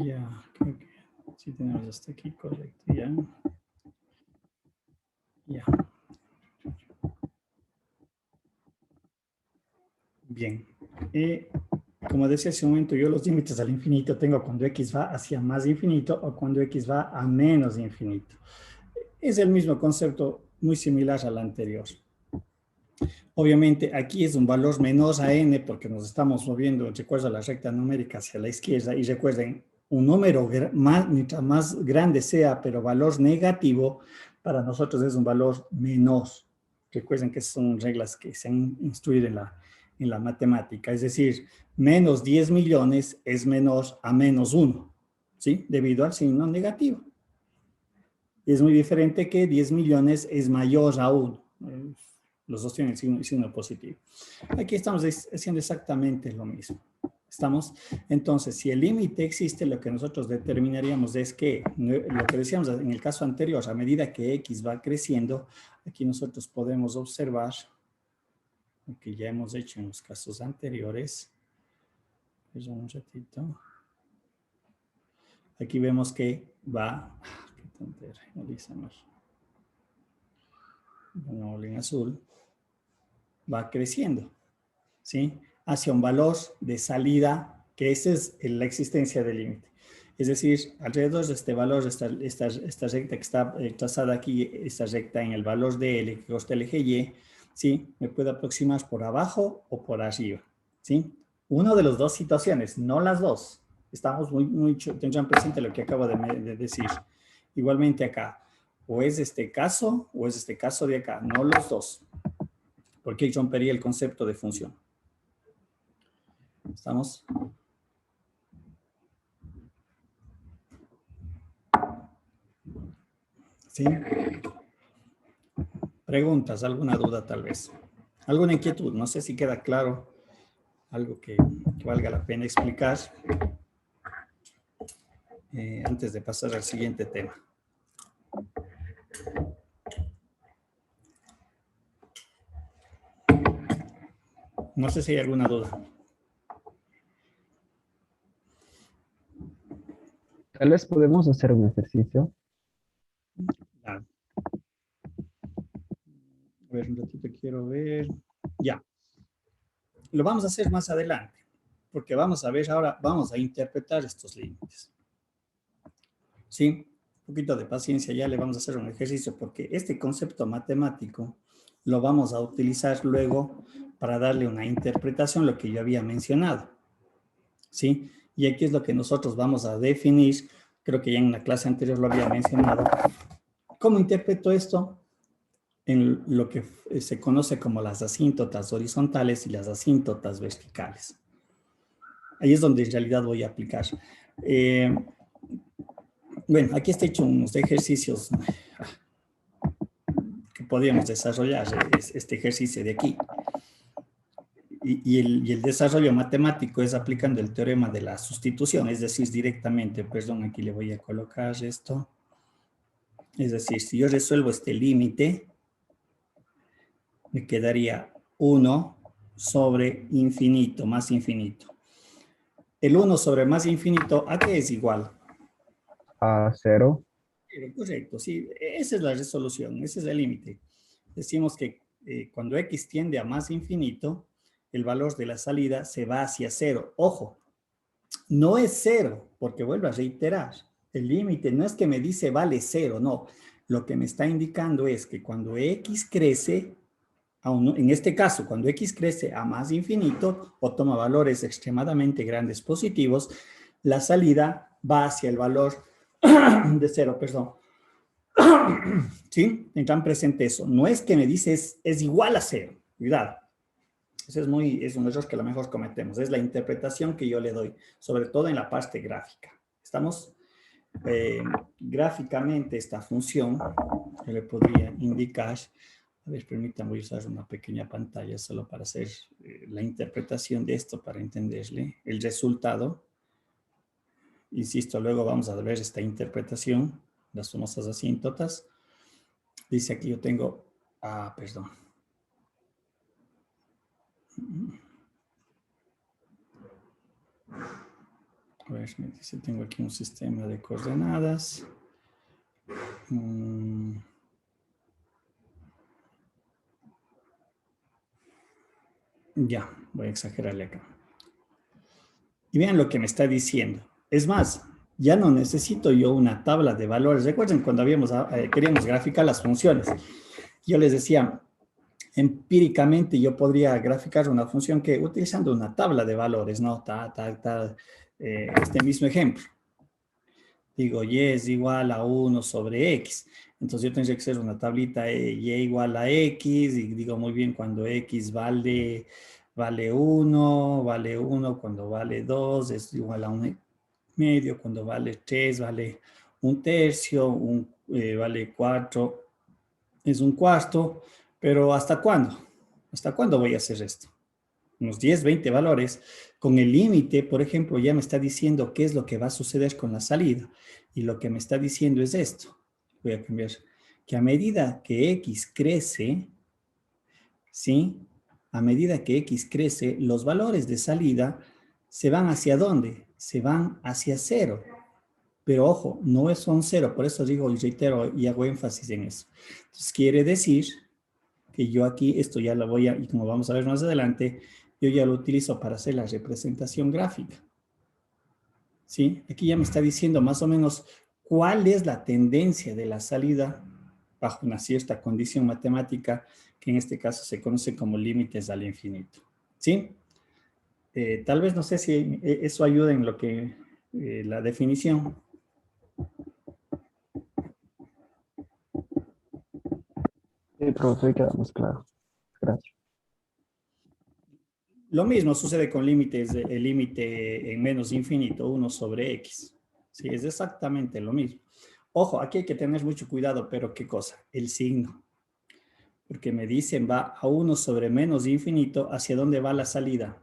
Ya, creo que sí tenemos hasta aquí, correcto, ya. Ya. Bien. Como decía hace un momento, yo los límites al infinito tengo cuando x va hacia más infinito o cuando x va a menos infinito. Es el mismo concepto, muy similar al anterior. Obviamente aquí es un valor menor a n porque nos estamos moviendo, recuerda, la recta numérica hacia la izquierda, y recuerden, un número mientras más grande sea, pero valor negativo, para nosotros es un valor menor. Recuerden que son reglas que se han instruido en la matemática, es decir, menos 10 millones es menor a menos 1, ¿sí? Debido al signo negativo. Es muy diferente que 10 millones es mayor a 1. Los dos tienen signo positivo. Aquí estamos haciendo exactamente lo mismo. ¿Estamos? Entonces, si el límite existe, lo que nosotros determinaríamos es que, lo que decíamos en el caso anterior, a medida que x va creciendo, aquí nosotros podemos observar lo que ya hemos hecho en los casos anteriores. Perdón un ratito. Aquí vemos que va, qué tontería, analizamos. Bueno, en azul, va creciendo, ¿sí? Hacia un valor de salida, que esa es la existencia del límite. Es decir, alrededor de este valor, esta recta que está trazada aquí, esta recta en el valor de L que consta el eje Y, ¿sí? Me puedo aproximar por abajo o por arriba, ¿sí? Una de las dos situaciones, no las dos. Estamos tendrán presente lo que acabo de decir. Igualmente acá, o es este caso o es este caso de acá, no los dos, porque ahí rompería el concepto de función. ¿Estamos? ¿Sí? Preguntas, alguna duda tal vez. ¿Alguna inquietud? No sé si queda claro algo que valga la pena explicar antes de pasar al siguiente tema. No sé si hay alguna duda. Tal vez podemos hacer un ejercicio. A ver, un ratito quiero ver. Ya. Lo vamos a hacer más adelante, porque vamos a ver ahora, vamos a interpretar estos límites. ¿Sí? Un poquito de paciencia, ya le vamos a hacer un ejercicio, porque este concepto matemático lo vamos a utilizar luego para darle una interpretación, lo que yo había mencionado. ¿Sí? Y aquí es lo que nosotros vamos a definir, creo que ya en la clase anterior lo había mencionado. ¿Cómo interpreto esto? En lo que se conoce como las asíntotas horizontales y las asíntotas verticales. Ahí es donde en realidad voy a aplicar. Bueno, aquí está hecho unos ejercicios que podríamos desarrollar, este ejercicio de aquí. Y el desarrollo matemático es aplicando el teorema de la sustitución, es decir, directamente, perdón, aquí le voy a colocar esto. Es decir, si yo resuelvo este límite, me quedaría 1 sobre infinito, más infinito. El 1 sobre más infinito, ¿a qué es igual? A 0. Correcto, sí, esa es la resolución, ese es el límite. Decimos que cuando x tiende a más infinito, el valor de la salida se va hacia 0. Ojo, no es 0, porque vuelvo a reiterar, el límite no es que me dice vale 0, no. Lo que me está indicando es que cuando x crece, en este caso, cuando x crece a más infinito o toma valores extremadamente grandes positivos, la salida va hacia el valor de 0, perdón. ¿Sí? Tendrán presente eso. No es que me dice es igual a 0. Cuidado. Ese es un error que a lo mejor cometemos. Es la interpretación que yo le doy, sobre todo en la parte gráfica. ¿Estamos? Gráficamente esta función, que le podría indicar, a ver, permítanme, voy a usar una pequeña pantalla solo para hacer la interpretación de esto, para entenderle el resultado. Insisto, luego vamos a ver esta interpretación, las famosas asíntotas. Dice aquí yo tengo, perdón. A ver, me dice, tengo aquí un sistema de coordenadas. Ya, voy a exagerarle acá. Y vean lo que me está diciendo. Es más, ya no necesito yo una tabla de valores. Recuerden cuando queríamos graficar las funciones. Yo les decía, empíricamente yo podría graficar una función que utilizando una tabla de valores, ¿no? Este mismo ejemplo. Digo, y es igual a 1 sobre x. Entonces yo tendría que hacer una tablita y igual a x, y digo muy bien cuando x vale 1, cuando vale 2 es igual a 1 medio, cuando vale 3 vale 1/3, vale 4 es 1/4, pero ¿hasta cuándo? ¿Hasta cuándo voy a hacer esto? Unos 10, 20 valores. Con el límite, por ejemplo, ya me está diciendo qué es lo que va a suceder con la salida. Y lo que me está diciendo es esto. Voy a cambiar. Que a medida que x crece, ¿sí? A medida que x crece, los valores de salida se van hacia ¿dónde? Se van hacia 0. Pero ojo, no son 0. Por eso digo y reitero y hago énfasis en eso. Entonces quiere decir que yo aquí, esto ya lo voy a, y como vamos a ver más adelante, yo ya lo utilizo para hacer la representación gráfica. ¿sí? Aquí ya me está diciendo más o menos cuál es la tendencia de la salida bajo una cierta condición matemática, que en este caso se conoce como límites al infinito, ¿sí? Tal vez no sé si eso ayuda en lo que la definición. Sí, profe, queda más claro. Gracias. Lo mismo sucede con límites, el límite en menos infinito, 1 sobre x. Sí, es exactamente lo mismo. Ojo, aquí hay que tener mucho cuidado, pero ¿qué cosa? El signo. Porque me dicen va a 1 sobre menos infinito, ¿hacia dónde va la salida?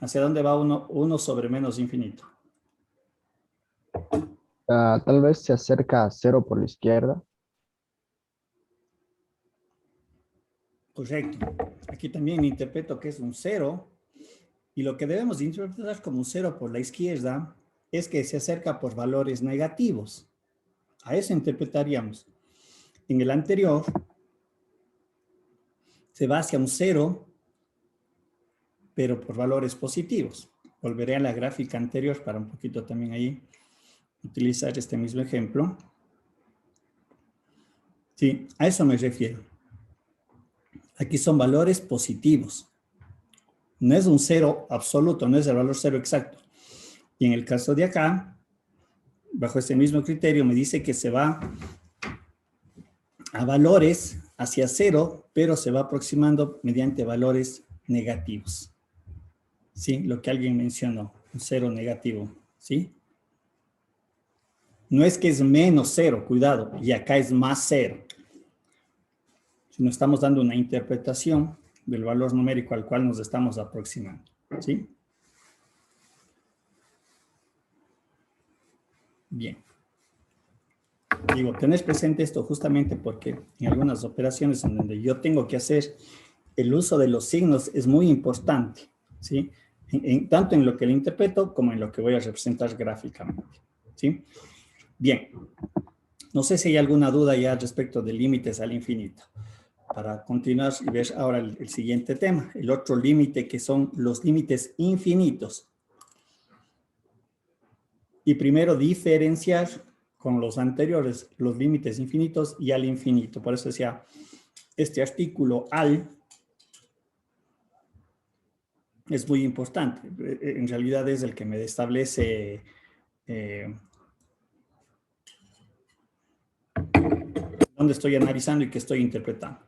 ¿Hacia dónde va 1 sobre menos infinito? Tal vez se acerca a cero por la izquierda. Correcto. Aquí también interpreto que es un 0, y lo que debemos interpretar como un 0 por la izquierda es que se acerca por valores negativos. A eso interpretaríamos. En el anterior, se va hacia un 0, pero por valores positivos. Volveré a la gráfica anterior para un poquito también ahí utilizar este mismo ejemplo. Sí, a eso me refiero. Aquí son valores positivos. No es un 0 absoluto, no es el valor 0 exacto. Y en el caso de acá, bajo este mismo criterio, me dice que se va a valores hacia 0, pero se va aproximando mediante valores negativos. ¿Sí? Lo que alguien mencionó, un 0 negativo. ¿Sí? No es que es menos 0, cuidado, y acá es más 0. Sino estamos dando una interpretación del valor numérico al cual nos estamos aproximando. ¿Sí? Bien. Digo, tenés presente esto justamente porque en algunas operaciones en donde yo tengo que hacer el uso de los signos es muy importante, ¿sí? Tanto en lo que le interpreto como en lo que voy a representar gráficamente, ¿sí? Bien, no sé si hay alguna duda ya respecto de límites al infinito. Para continuar y ver ahora el siguiente tema, el otro límite que son los límites infinitos. Y primero diferenciar con los anteriores los límites infinitos y al infinito. Por eso decía, este artículo al es muy importante. En realidad es el que me establece dónde estoy analizando y qué estoy interpretando.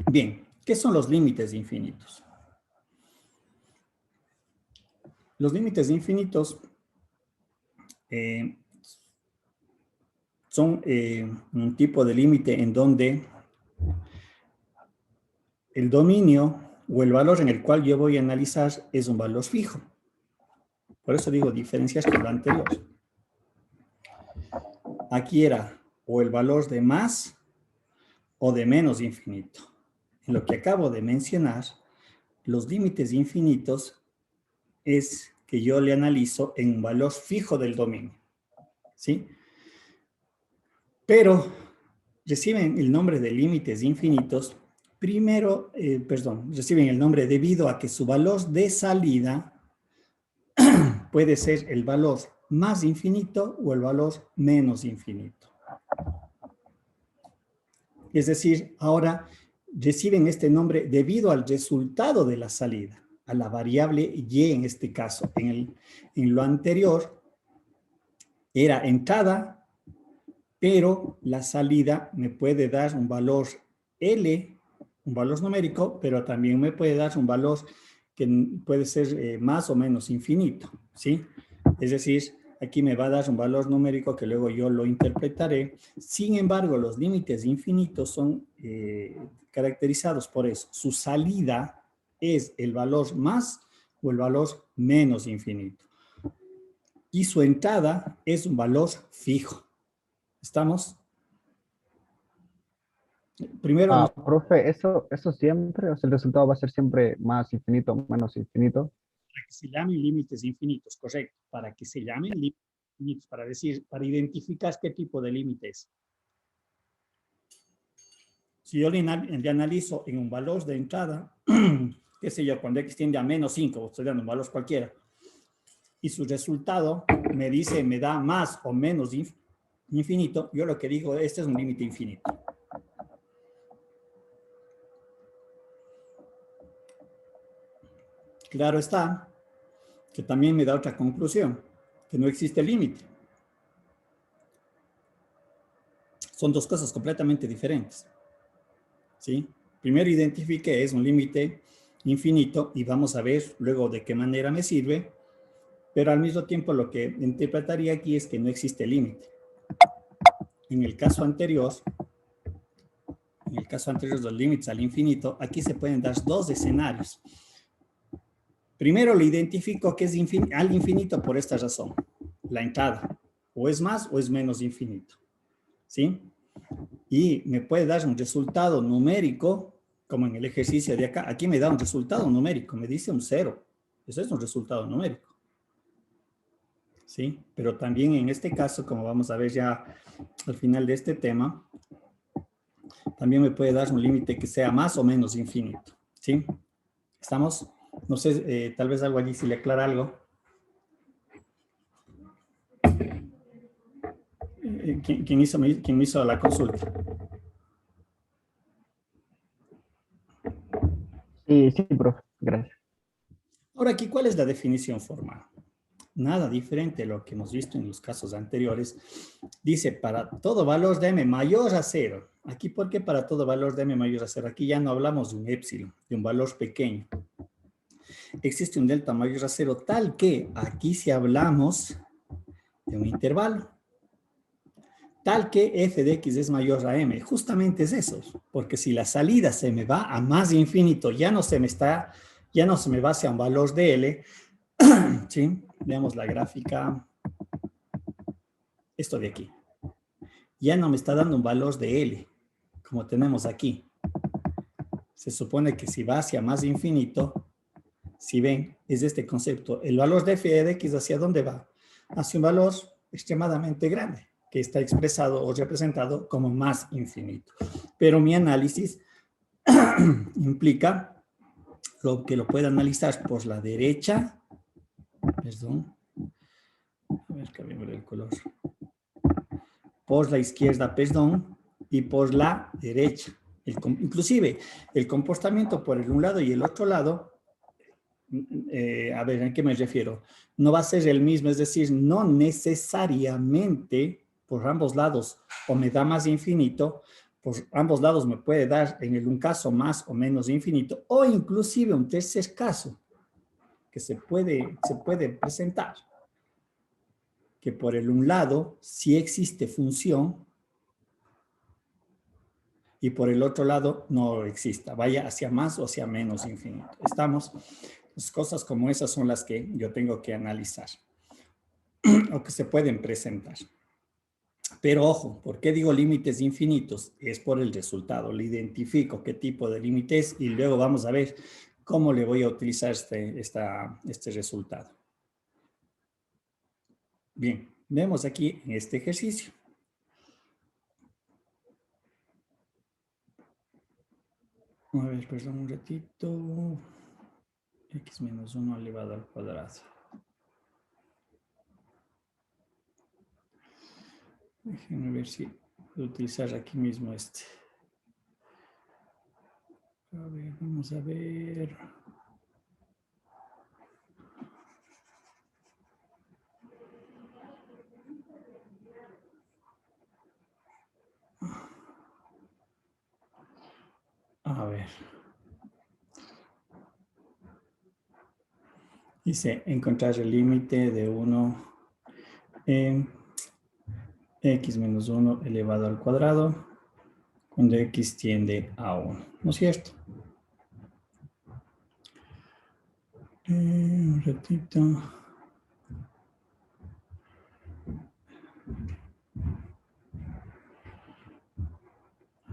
Bien, ¿qué son los límites infinitos? Los límites infinitos son un tipo de límite en donde el dominio o el valor en el cual yo voy a analizar es un valor fijo. Por eso digo diferencias con lo anterior. Aquí era o el valor de más o de menos infinito. En lo que acabo de mencionar, los límites infinitos es que yo le analizo en un valor fijo del dominio. ¿Sí? Pero reciben el nombre de límites infinitos, primero, reciben el nombre debido a que su valor de salida puede ser el valor más infinito o el valor menos infinito. Es decir, ahora reciben este nombre debido al resultado de la salida, a la variable y en este caso. En lo anterior era entrada, pero la salida me puede dar un valor L, un valor numérico, pero también me puede dar un valor que puede ser más o menos infinito, ¿sí? Es decir, aquí me va a dar un valor numérico que luego yo lo interpretaré. Sin embargo, los límites infinitos son caracterizados por eso. Su salida es el valor más o el valor menos infinito. Y su entrada es un valor fijo. ¿Estamos? Primero, Profe, eso siempre, o sea, el resultado va a ser siempre más infinito, menos infinito. para que se llamen límites infinitos, correcto. Para que se llamen límites infinitos, para decir, para identificar qué tipo de límite es. Si yo le analizo en un valor de entrada, qué sé yo, cuando x tiende a menos 5, estoy dando un valor cualquiera, y su resultado me dice, me da más o menos infinito, yo lo que digo, este es un límite infinito. Claro está que también me da otra conclusión, que no existe límite. Son dos cosas completamente diferentes. ¿Sí? Primero identifique, es un límite infinito y vamos a ver luego de qué manera me sirve, pero al mismo tiempo lo que interpretaría aquí es que no existe límite. En el caso anterior, los límites al infinito, aquí se pueden dar dos escenarios. Primero lo identifico que es al infinito por esta razón, la entrada, o es más o es menos infinito, ¿sí? Y me puede dar un resultado numérico, como en el ejercicio de acá. Aquí me da un resultado numérico, me dice un 0. Eso es un resultado numérico. ¿Sí? Pero también en este caso, como vamos a ver ya al final de este tema, también me puede dar un límite que sea más o menos infinito. ¿Sí? ¿Estamos? No sé, tal vez algo allí si le aclara algo. ¿Quién hizo la consulta? Sí, sí, profe, gracias. Ahora aquí, ¿cuál es la definición formal? Nada diferente a lo que hemos visto en los casos anteriores. Dice, para todo valor de m mayor a 0. Aquí, ¿por qué para todo valor de m mayor a 0? Aquí ya no hablamos de un épsilon, de un valor pequeño. Existe un delta mayor a 0 tal que aquí sí hablamos de un intervalo. Tal que f de x es mayor a m. Justamente es eso, porque si la salida se me va a más infinito, ya no se me va hacia un valor de L, ¿sí? Veamos la gráfica. Esto de aquí. Ya no me está dando un valor de L, como tenemos aquí. Se supone que si va hacia más infinito, si ven, es este concepto. El valor de f de x, ¿hacia dónde va? Hacia un valor extremadamente grande, que está expresado o representado como más infinito. Pero mi análisis implica que lo pueda analizar por la derecha, perdón, a ver, cambiemos el color, por la izquierda, perdón, y por la derecha. Inclusive, el comportamiento por un lado y el otro lado, a ver, ¿a qué me refiero? No va a ser el mismo, es decir, no necesariamente por ambos lados o me da más infinito, por ambos lados me puede dar en un caso más o menos infinito, o inclusive un tercer caso que se puede presentar, que por un lado sí existe función y por el otro lado no exista, vaya hacia más o hacia menos infinito. ¿Estamos? Pues cosas como esas son las que yo tengo que analizar o que se pueden presentar. Pero ojo, ¿por qué digo límites infinitos? Es por el resultado. Le identifico qué tipo de límite es y luego vamos a ver cómo le voy a utilizar este resultado. Bien, vemos aquí en este ejercicio. A ver, perdón un ratito. X menos 1 elevado al cuadrado. Déjenme ver si puedo utilizar aquí mismo este. A ver, vamos a ver. A ver. Dice, encontrar el límite de 1 en x menos 1 elevado al cuadrado cuando x tiende a 1, ¿no es cierto? Un ratito.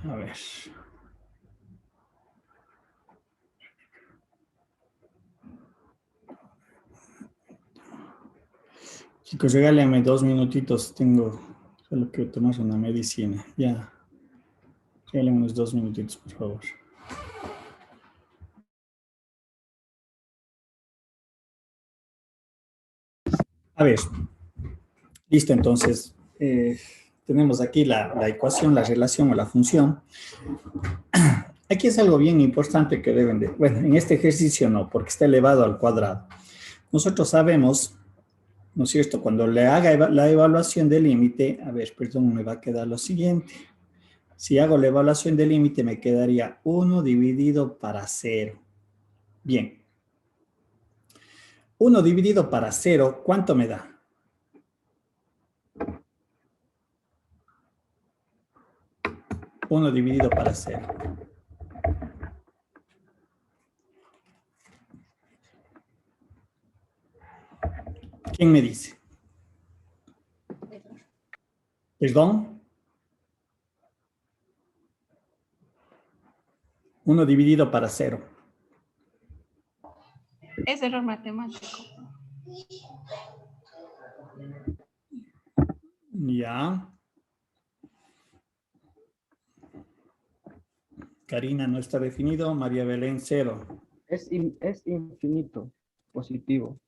A ver. Chicos, regálenme 2 minutitos. Tengo solo que tomar una medicina. Ya Denle unos 2 minutitos, por favor. A ver, listo, entonces, tenemos aquí la ecuación, la relación o la función. Aquí es algo bien importante que deben de, bueno, en este ejercicio no, porque está elevado al cuadrado. Nosotros sabemos, ¿no es cierto? Cuando le haga la evaluación del límite, a ver, perdón, me va a quedar lo siguiente. Si hago la evaluación del límite, me quedaría 1 dividido para 0. Bien. 1 dividido para 0, ¿cuánto me da? Uno dividido para 0. ¿Quién me dice? ¿Perdón? 1 dividido para 0. Es error matemático. Ya. Karina no está definido. María Belén 0. Es infinito, positivo.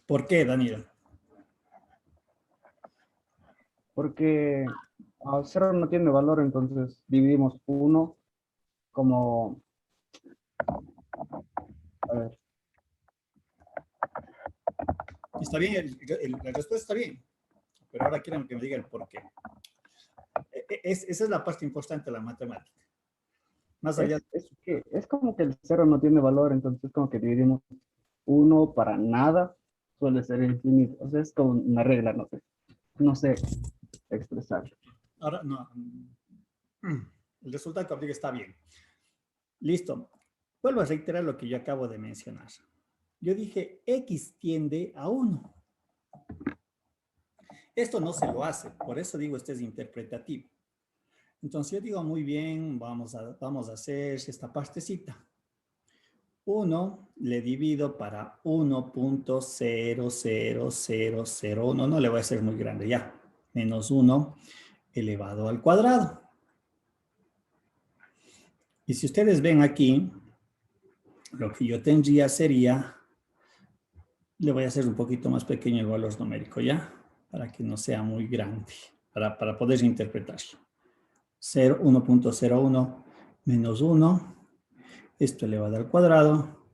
¿Por qué, Daniel? Porque al 0 no tiene valor, entonces dividimos 1 como... A ver, Está bien, la respuesta está bien. Pero ahora quieren que me diga el por qué. Esa es la parte importante de la matemática. Más allá. es como que el 0 no tiene valor, entonces como que dividimos 1 para nada, suele ser infinito. O sea, es como una regla, no sé expresarlo. Ahora, no. El resultado que obtiene está bien. Listo. Vuelvo a reiterar lo que yo acabo de mencionar. Yo dije, X tiende a 1. Esto no se lo hace, por eso digo, esto es interpretativo. Entonces yo digo, muy bien, vamos a hacer esta partecita. 1 le divido para 1.00001, no le voy a hacer muy grande ya, menos 1 elevado al cuadrado. Y si ustedes ven aquí, lo que yo tendría sería, le voy a hacer un poquito más pequeño el valor numérico, ¿ya? Para que no sea muy grande, para poder interpretarlo. 1.01 menos 1, esto elevado al cuadrado.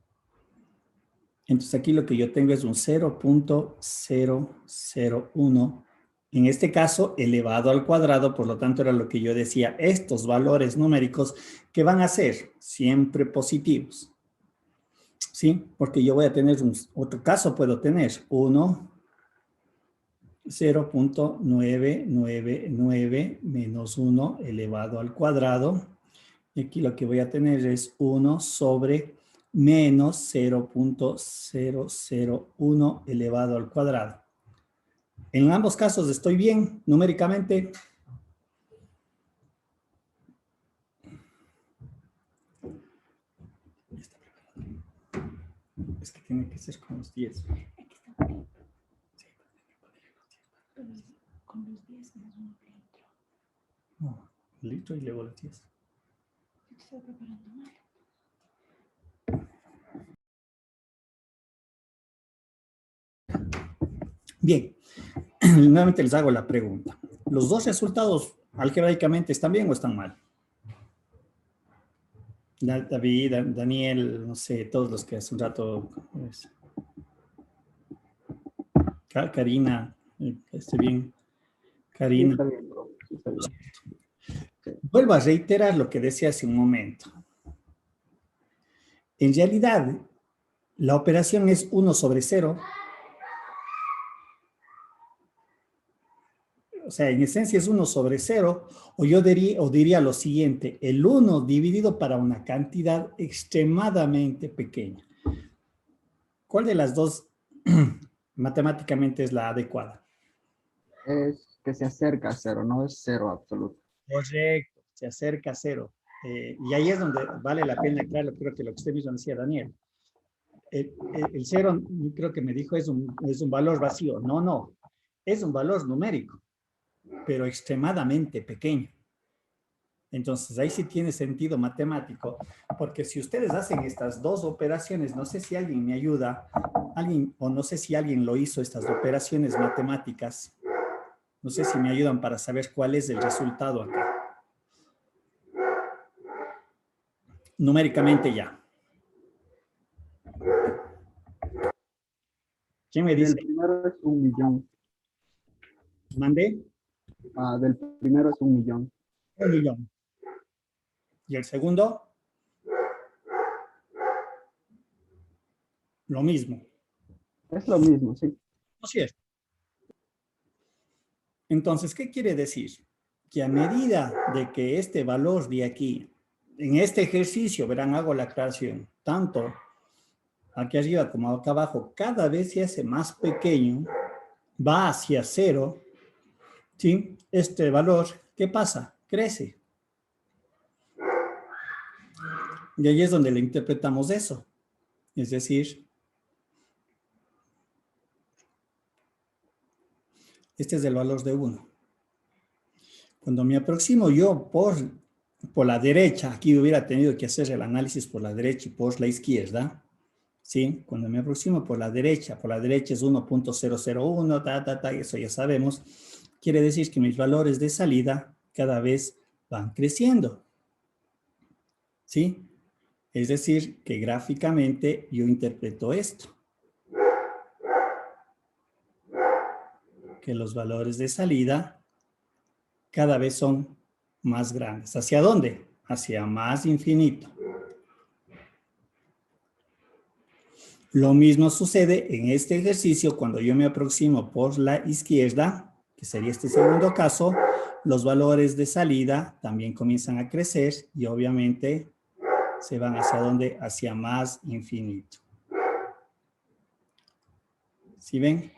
Entonces aquí lo que yo tengo es un 0.001, en este caso elevado al cuadrado, por lo tanto era lo que yo decía, estos valores numéricos que van a ser siempre positivos. ¿Sí? Porque yo voy a tener otro caso, puedo tener 0.999 menos 1 elevado al cuadrado. Y aquí lo que voy a tener es 1 sobre menos 0.001 elevado al cuadrado. En ambos casos estoy bien numéricamente. Es que tiene que ser con los 10. Con los 10 más un litro. No, litro y luego los 10. Yo te estoy preparando mal. Bien, nuevamente les hago la pregunta. ¿Los dos resultados algebraicamente están bien o están mal? David, Daniel, no sé, todos los que hace un rato... Pues, Karina, esté bien. Karina. Sí, está bien, bro. Sí, está bien. Sí. Vuelvo a reiterar lo que decía hace un momento. En realidad, la operación es 1 sobre 0. O sea, en esencia es 1 sobre 0, o yo diría lo siguiente, el 1 dividido para una cantidad extremadamente pequeña. ¿Cuál de las dos matemáticamente es la adecuada? Es que se acerca a 0, no es 0 absoluto. Correcto, se acerca a 0. Y ahí es donde vale la pena, claro, creo que lo que usted mismo decía, Daniel. El 0, creo que me dijo, es un valor vacío. No, no, es un valor numérico, pero extremadamente pequeño. Entonces, ahí sí tiene sentido matemático, porque si ustedes hacen estas dos operaciones, no sé si alguien me ayuda, o no sé si alguien lo hizo, estas operaciones matemáticas, no sé si me ayudan para saber cuál es el resultado acá. Numéricamente ya. ¿Quién me dice? Del primero es 1.000.000. ¿Mandé? Del primero es 1.000.000. 1.000.000. ¿Y el segundo? Lo mismo. Es lo mismo, sí. Así es. Entonces, ¿qué quiere decir? Que a medida de que este valor de aquí, en este ejercicio, verán, hago la aclaración, tanto aquí arriba como acá abajo, cada vez se hace más pequeño, va hacia cero, ¿sí? Este valor, ¿qué pasa? Crece. Y ahí es donde le interpretamos eso. Es decir, este es el valor de 1. Cuando me aproximo yo por la derecha, aquí hubiera tenido que hacer el análisis por la derecha y por la izquierda, ¿sí? Cuando me aproximo por la derecha es 1.001, eso ya sabemos. Quiere decir que mis valores de salida cada vez van creciendo, ¿sí? Es decir, que gráficamente yo interpreto esto. Que los valores de salida cada vez son más grandes. ¿Hacia dónde? Hacia más infinito. Lo mismo sucede en este ejercicio cuando yo me aproximo por la izquierda, que sería este segundo caso, los valores de salida también comienzan a crecer y obviamente se van hacia dónde? Hacia más infinito. ¿Sí ven?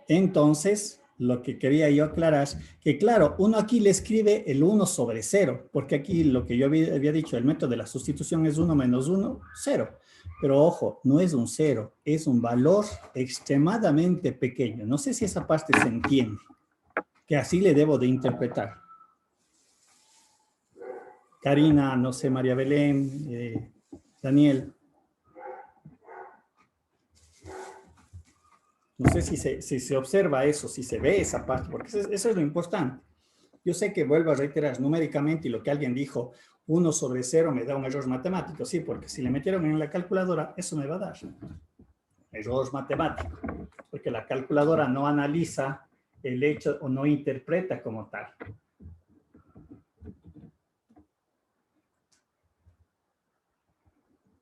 Entonces, lo que quería yo aclarar, que claro, uno aquí le escribe el 1 sobre 0, porque aquí lo que yo había dicho, el método de la sustitución es 1 menos 1, 0. Pero ojo, no es un 0, es un valor extremadamente pequeño. No sé si esa parte se entiende, que así le debo de interpretar. Karina, no sé, María Belén, Daniel. No sé si se observa eso, si se ve esa parte, porque eso es lo importante. Yo sé que vuelvo a reiterar numéricamente y lo que alguien dijo, 1 sobre 0 me da un error matemático. Sí, porque si le metieron en la calculadora, eso me va a dar error matemático. Porque la calculadora no analiza el hecho o no interpreta como tal.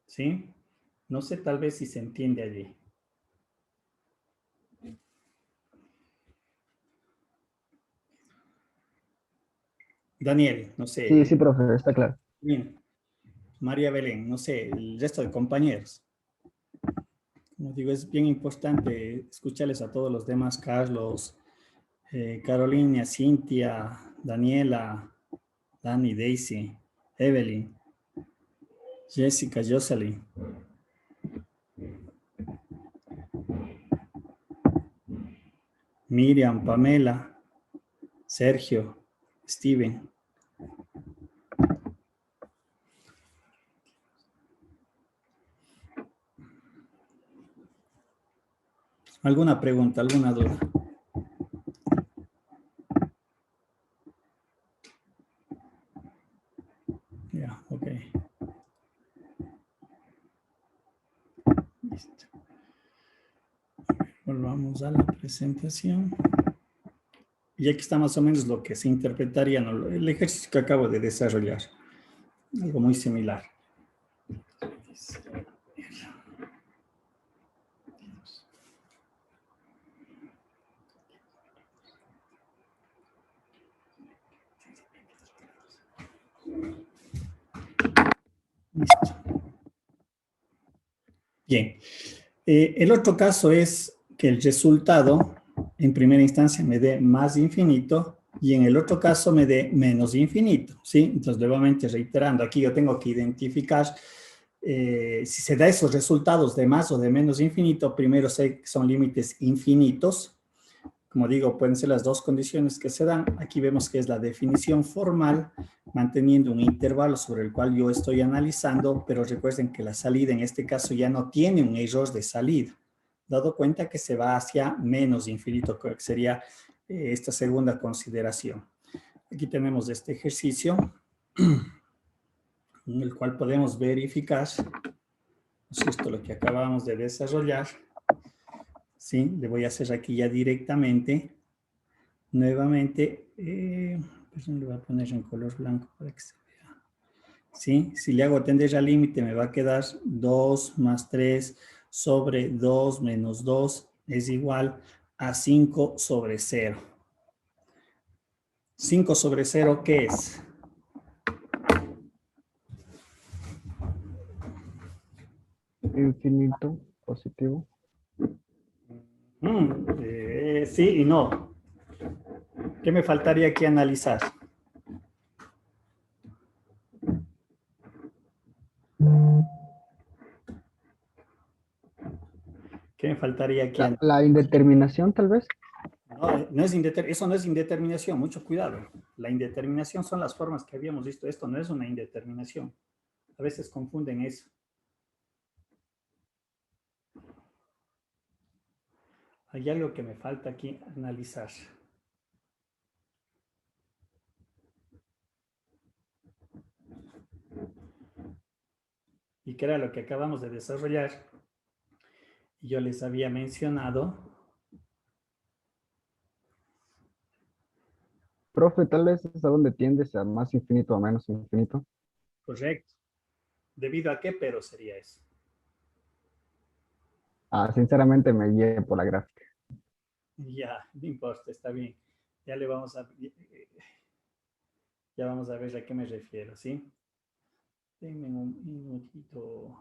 ¿Sí? No sé tal vez si se entiende allí. Daniel, no sé. Sí, profe, está claro. Bien. María Belén, no sé, el resto de compañeros. Como digo, es bien importante escucharles a todos los demás, Carlos, Carolina, Cintia, Daniela, Dani, Daisy, Evelyn, Jessica, Jocelyn. Miriam, Pamela, Sergio, Steven. ¿Alguna pregunta, alguna duda? Ya, ok. Listo. Volvamos a la presentación. Y aquí está más o menos lo que se interpretaría, ¿no? El ejercicio que acabo de desarrollar. Algo muy similar. Listo. Bien. El otro caso es que el resultado en primera instancia me dé más infinito y en el otro caso me dé menos infinito, ¿sí? Entonces, nuevamente reiterando, aquí yo tengo que identificar si se da esos resultados de más o de menos infinito, primero sé que son límites infinitos, Como digo, pueden ser las dos condiciones que se dan. Aquí vemos que es la definición formal, manteniendo un intervalo sobre el cual yo estoy analizando, pero recuerden que la salida en este caso ya no tiene un error de salida, dado cuenta que se va hacia menos infinito, que sería esta segunda consideración. Aquí tenemos este ejercicio, en el cual podemos verificar, ¿no es esto lo que acabamos de desarrollar? Sí, le voy a hacer aquí ya directamente. Nuevamente, pues le voy a poner en color blanco para que se vea. ¿Sí? Si le hago tender al límite, me va a quedar 2 más 3 sobre 2 menos 2 es igual a 5 sobre 0. 5 sobre 0, ¿qué es? Infinito, positivo. Sí y no. ¿Qué me faltaría aquí analizar? ¿Qué me faltaría aquí? La indeterminación, tal vez. No, no es eso no es indeterminación, mucho cuidado. La indeterminación son las formas que habíamos visto. Esto no es una indeterminación. A veces confunden eso. Hay algo que me falta aquí analizar. Y que era lo que acabamos de desarrollar. Y yo les había mencionado. Profe, tal vez es a donde tiendes a más infinito o menos infinito. Correcto. ¿Debido a qué pero sería eso? Sinceramente me guié por la gráfica. Ya, no importa, está bien. Ya vamos a ver a qué me refiero, ¿sí? Denme un minutito.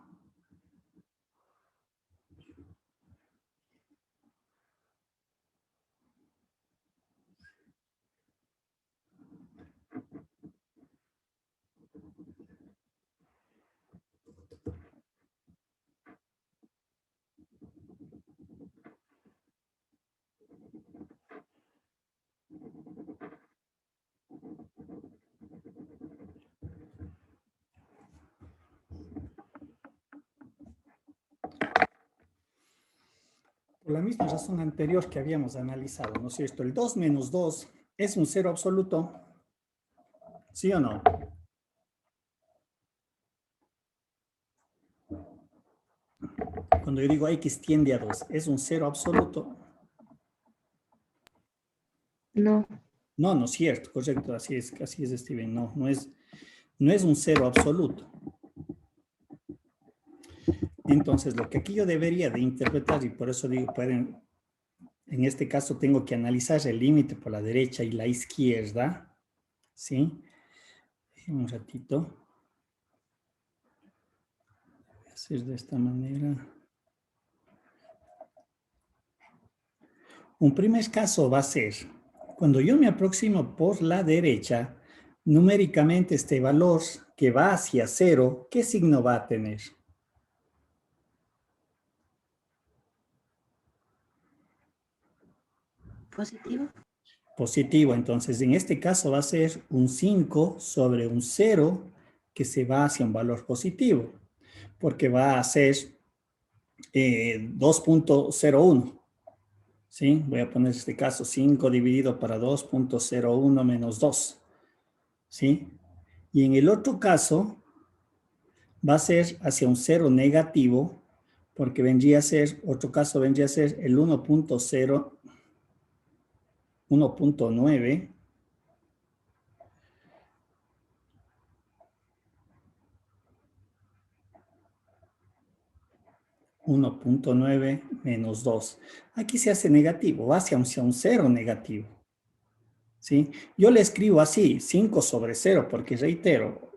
Por la misma razón anterior que habíamos analizado, ¿no es cierto? El 2 menos 2 es un cero absoluto, ¿sí o no? Cuando yo digo x tiende a 2, ¿es un cero absoluto? No. No, no es cierto, correcto, así es, Steven, no es un cero absoluto. Entonces, lo que aquí yo debería de interpretar, y por eso digo, en este caso tengo que analizar el límite por la derecha y la izquierda, ¿sí? Un ratito. Voy a hacer de esta manera. Un primer caso va a ser, cuando yo me aproximo por la derecha, numéricamente este valor que va hacia 0, ¿qué signo va a tener? Positivo. Positivo, entonces en este caso va a ser un 5 sobre un 0 que se va hacia un valor positivo, porque va a ser 2.01. ¿Sí? Voy a poner este caso 5 dividido para 2.01 menos 2. ¿Sí? Y en el otro caso va a ser hacia un 0 negativo, porque vendría a ser, otro caso vendría a ser el 1.0, 1.9. 1.9 menos 2. Aquí se hace negativo, va hacia un 0 negativo. ¿Sí? Yo le escribo así, 5 sobre 0, porque reitero,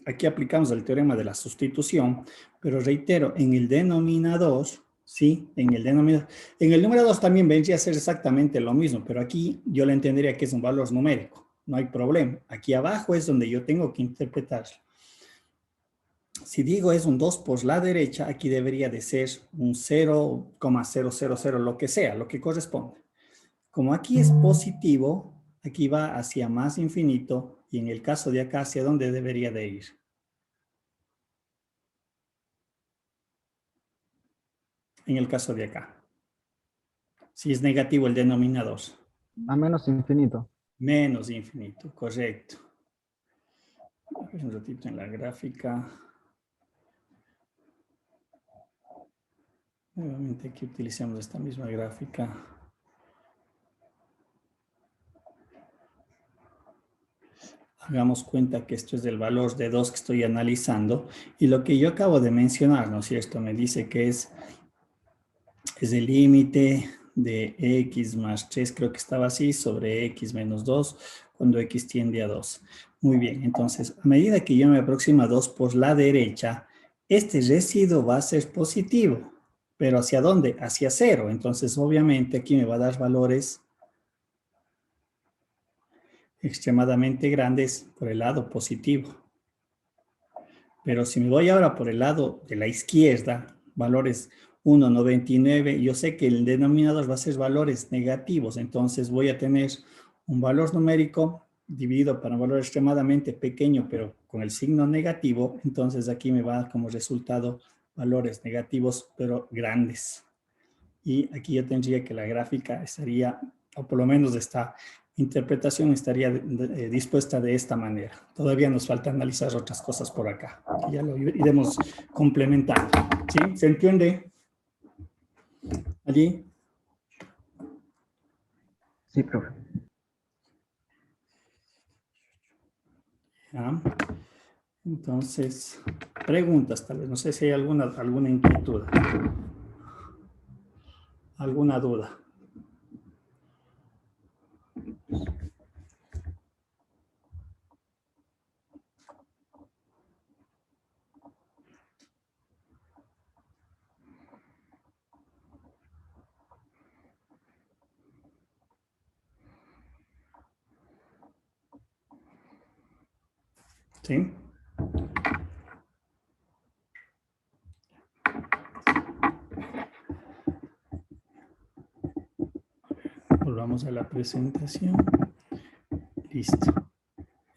aquí aplicamos el teorema de la sustitución, pero reitero, en el denominador, ¿sí? En el número 2 también vendría a ser exactamente lo mismo, pero aquí yo le entendería que es un valor numérico, no hay problema. Aquí abajo es donde yo tengo que interpretarlo. Si digo es un 2 por la derecha, aquí debería de ser un 0,000, lo que sea, lo que corresponde. Como aquí es positivo, aquí va hacia más infinito, y en el caso de acá, ¿hacia dónde debería de ir? En el caso de acá. Si es negativo el denominador. A menos infinito. Menos infinito, correcto. A ver un ratito en la gráfica. Nuevamente aquí utilizamos esta misma gráfica. Hagamos cuenta que esto es el valor de 2 que estoy analizando. Y lo que yo acabo de mencionar, ¿no es cierto? Me dice que es el límite de x más 3, creo que estaba así, sobre x menos 2, cuando x tiende a 2. Muy bien, entonces, a medida que yo me aproximo a 2 por la derecha, este residuo va a ser positivo. ¿Pero hacia dónde? Hacia 0. Entonces, obviamente, aquí me va a dar valores extremadamente grandes por el lado positivo. Pero si me voy ahora por el lado de la izquierda, valores 1,99, yo sé que el denominador va a ser valores negativos, entonces voy a tener un valor numérico dividido para un valor extremadamente pequeño, pero con el signo negativo, entonces aquí me va a dar como resultado valores negativos, pero grandes. Y aquí yo tendría que la gráfica estaría, o por lo menos esta interpretación estaría dispuesta de esta manera. Todavía nos falta analizar otras cosas por acá, que ya lo iremos complementando. ¿Sí? ¿Se entiende? ¿Allí? Sí, profe. ¿Ya? Entonces, preguntas tal vez. No sé si hay alguna inquietud. ¿Alguna duda? ¿Sí? Volvamos a la presentación. Listo.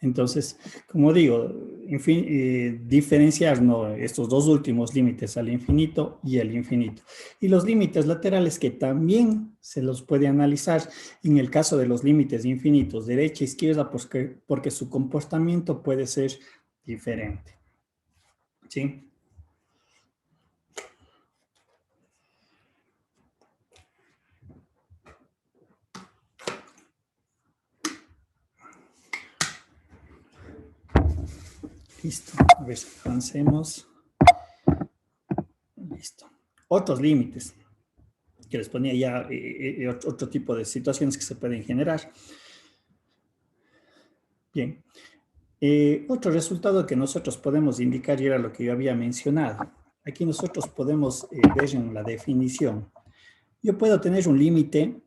Entonces, como digo, diferenciar, ¿no?, estos dos últimos límites al infinito y el infinito. Y los límites laterales que también se los puede analizar en el caso de los límites infinitos, derecha e izquierda, porque su comportamiento puede ser diferente. ¿Sí? Listo. A ver, avancemos. Listo. Otros límites que les ponía ya otro tipo de situaciones que se pueden generar. Bien. Otro resultado que nosotros podemos indicar, y era lo que yo había mencionado. Aquí nosotros podemos ver en la definición. Yo puedo tener un límite,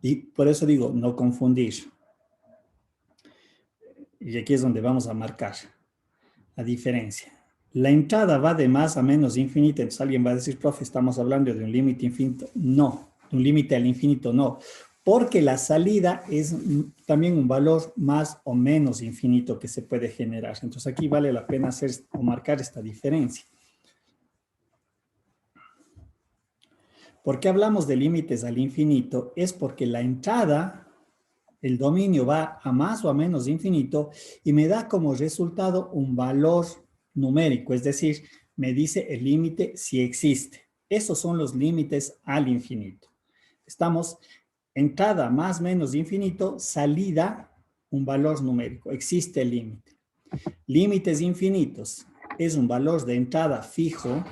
y por eso digo no confundir. Y aquí es donde vamos a marcar la diferencia. La entrada va de más a menos infinita, entonces alguien va a decir, profe, estamos hablando de un límite infinito. No, de un límite al infinito no, porque la salida es también un valor más o menos infinito que se puede generar. Entonces aquí vale la pena hacer o marcar esta diferencia. ¿Por qué hablamos de límites al infinito? Es porque la entrada, el dominio va a más o a menos infinito y me da como resultado un valor numérico, es decir, me dice el límite si existe. Esos son los límites al infinito. Estamos entrada más o menos infinito, salida un valor numérico, existe el límite. Límites infinitos es un valor de entrada fijo,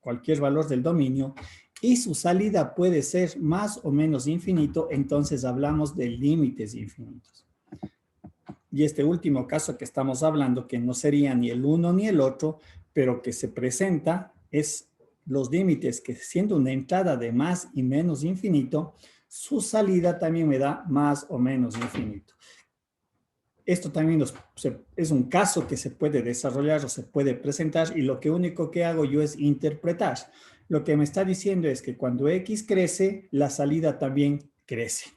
cualquier valor del dominio, y su salida puede ser más o menos infinito, entonces hablamos de límites infinitos. Y este último caso que estamos hablando, que no sería ni el uno ni el otro, pero que se presenta, es los límites que siendo una entrada de más y menos infinito, su salida también me da más o menos infinito. Esto también es un caso que se puede desarrollar o se puede presentar y lo que único que hago yo es interpretar. Lo que me está diciendo es que cuando X crece, la salida también crece.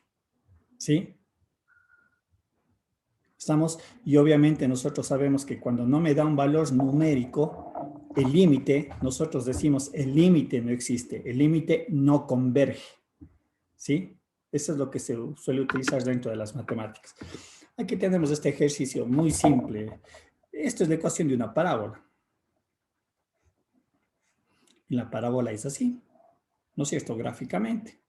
¿Sí? ¿Estamos? Y obviamente nosotros sabemos que cuando no me da un valor numérico, el límite, nosotros decimos el límite no existe, el límite no converge. ¿Sí? Eso es lo que se suele utilizar dentro de las matemáticas. Aquí tenemos este ejercicio muy simple. Esto es la ecuación de una parábola. Y la parábola es así, ¿no es cierto? Gráficamente.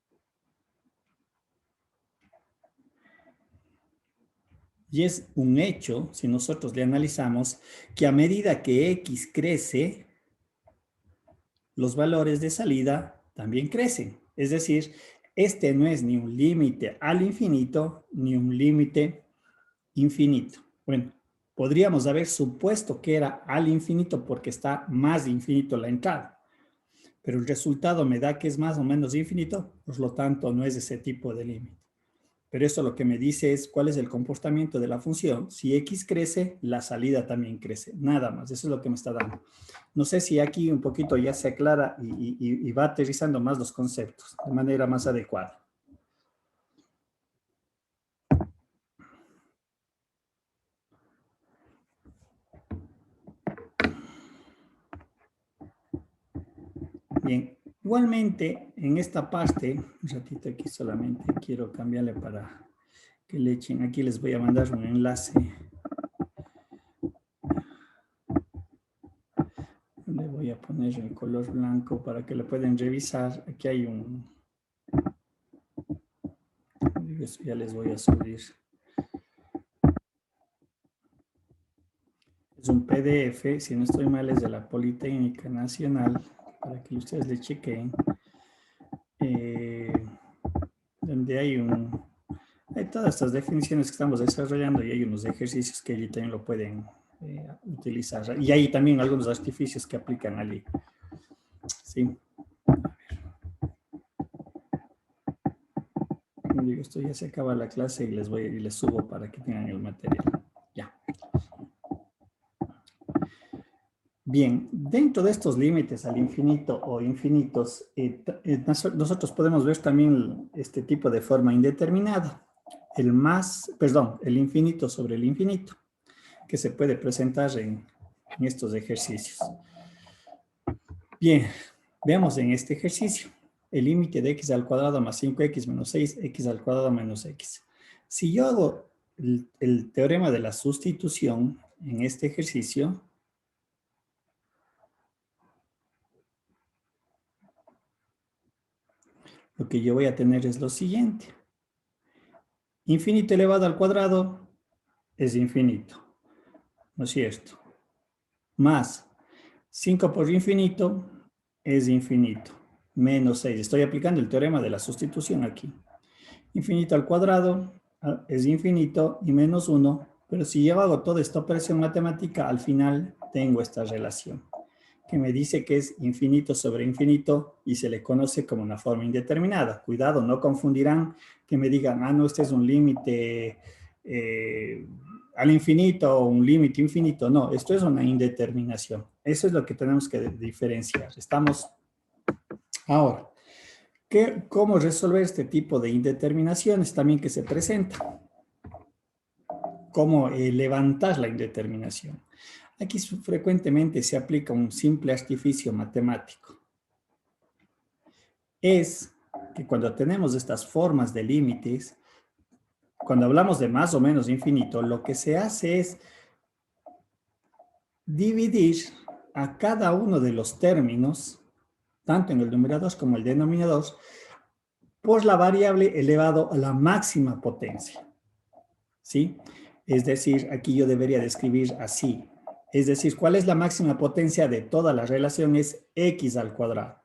Y es un hecho, si nosotros le analizamos, que a medida que X crece, los valores de salida también crecen. Es decir, este no es ni un límite al infinito, ni un límite infinito. Bueno, podríamos haber supuesto que era al infinito porque está más de infinito la entrada, pero el resultado me da que es más o menos infinito, por lo tanto no es ese tipo de límite. Pero esto lo que me dice es cuál es el comportamiento de la función. Si X crece, la salida también crece. Nada más, eso es lo que me está dando. No sé si aquí un poquito ya se aclara y va aterrizando más los conceptos de manera más adecuada. Bien, igualmente en esta parte, un ratito aquí solamente quiero cambiarle para que le echen. Aquí les voy a mandar un enlace. Le voy a poner el color blanco para que lo puedan revisar. Aquí hay un... Eso ya les voy a subir. Es un PDF, si no estoy mal, es de la Politécnica Nacional, para que ustedes le chequen. Donde hay todas estas definiciones que estamos desarrollando y hay unos ejercicios que allí también lo pueden utilizar. Y hay también algunos artificios que aplican allí. Sí. Como digo, esto ya se acaba la clase y les subo para que tengan el material. Ya. Bien, dentro de estos límites al infinito o infinitos, nosotros podemos ver también este tipo de forma indeterminada. El infinito sobre el infinito, que se puede presentar en estos ejercicios. Bien, veamos en este ejercicio. El límite de x al cuadrado más 5x menos 6, x al cuadrado menos x. Si yo hago el teorema de la sustitución en este ejercicio, lo que yo voy a tener es lo siguiente. Infinito elevado al cuadrado es infinito, ¿no es cierto? Más 5 por infinito es infinito, menos 6. Estoy aplicando el teorema de la sustitución aquí. Infinito al cuadrado es infinito y menos 1, pero si yo hago toda esta operación matemática, al final tengo esta relación, que me dice que es infinito sobre infinito y se le conoce como una forma indeterminada. Cuidado, no confundirán que me digan, no, este es un límite al infinito o un límite infinito. No, esto es una indeterminación. Eso es lo que tenemos que diferenciar. Estamos ahora. ¿Cómo resolver este tipo de indeterminaciones también que se presentan? ¿Cómo levantar la indeterminación? Aquí frecuentemente se aplica un simple artificio matemático. Es que cuando tenemos estas formas de límites, cuando hablamos de más o menos infinito, lo que se hace es dividir a cada uno de los términos, tanto en el numerador como el denominador, por la variable elevado a la máxima potencia. ¿Sí? Es decir, aquí yo debería describir así. Es decir, ¿cuál es la máxima potencia de toda la relación? Es x al cuadrado.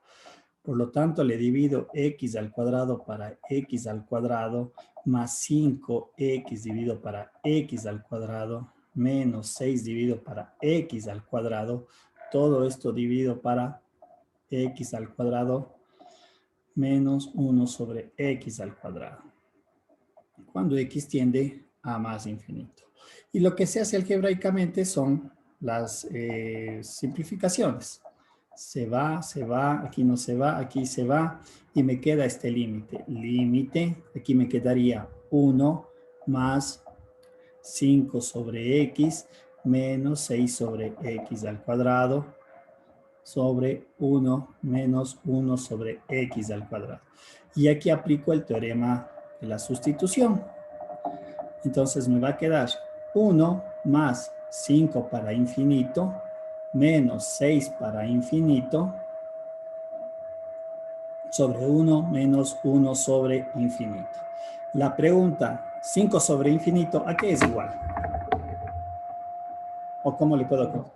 Por lo tanto, le divido x al cuadrado para x al cuadrado más 5x dividido para x al cuadrado menos 6 dividido para x al cuadrado. Todo esto dividido para x al cuadrado menos 1 sobre x al cuadrado. Cuando x tiende a más infinito. Y lo que se hace algebraicamente son las simplificaciones. Se va, aquí no se va, aquí se va, y me queda este límite. Límite, aquí me quedaría 1 más 5 sobre x menos 6 sobre x al cuadrado sobre 1 menos 1 sobre x al cuadrado. Y aquí aplico el teorema de la sustitución. Entonces me va a quedar 1 más 5 para infinito menos 6 para infinito sobre 1 menos 1 sobre infinito. La pregunta, 5 sobre infinito, ¿a qué es igual? ¿O cómo le puedo contar?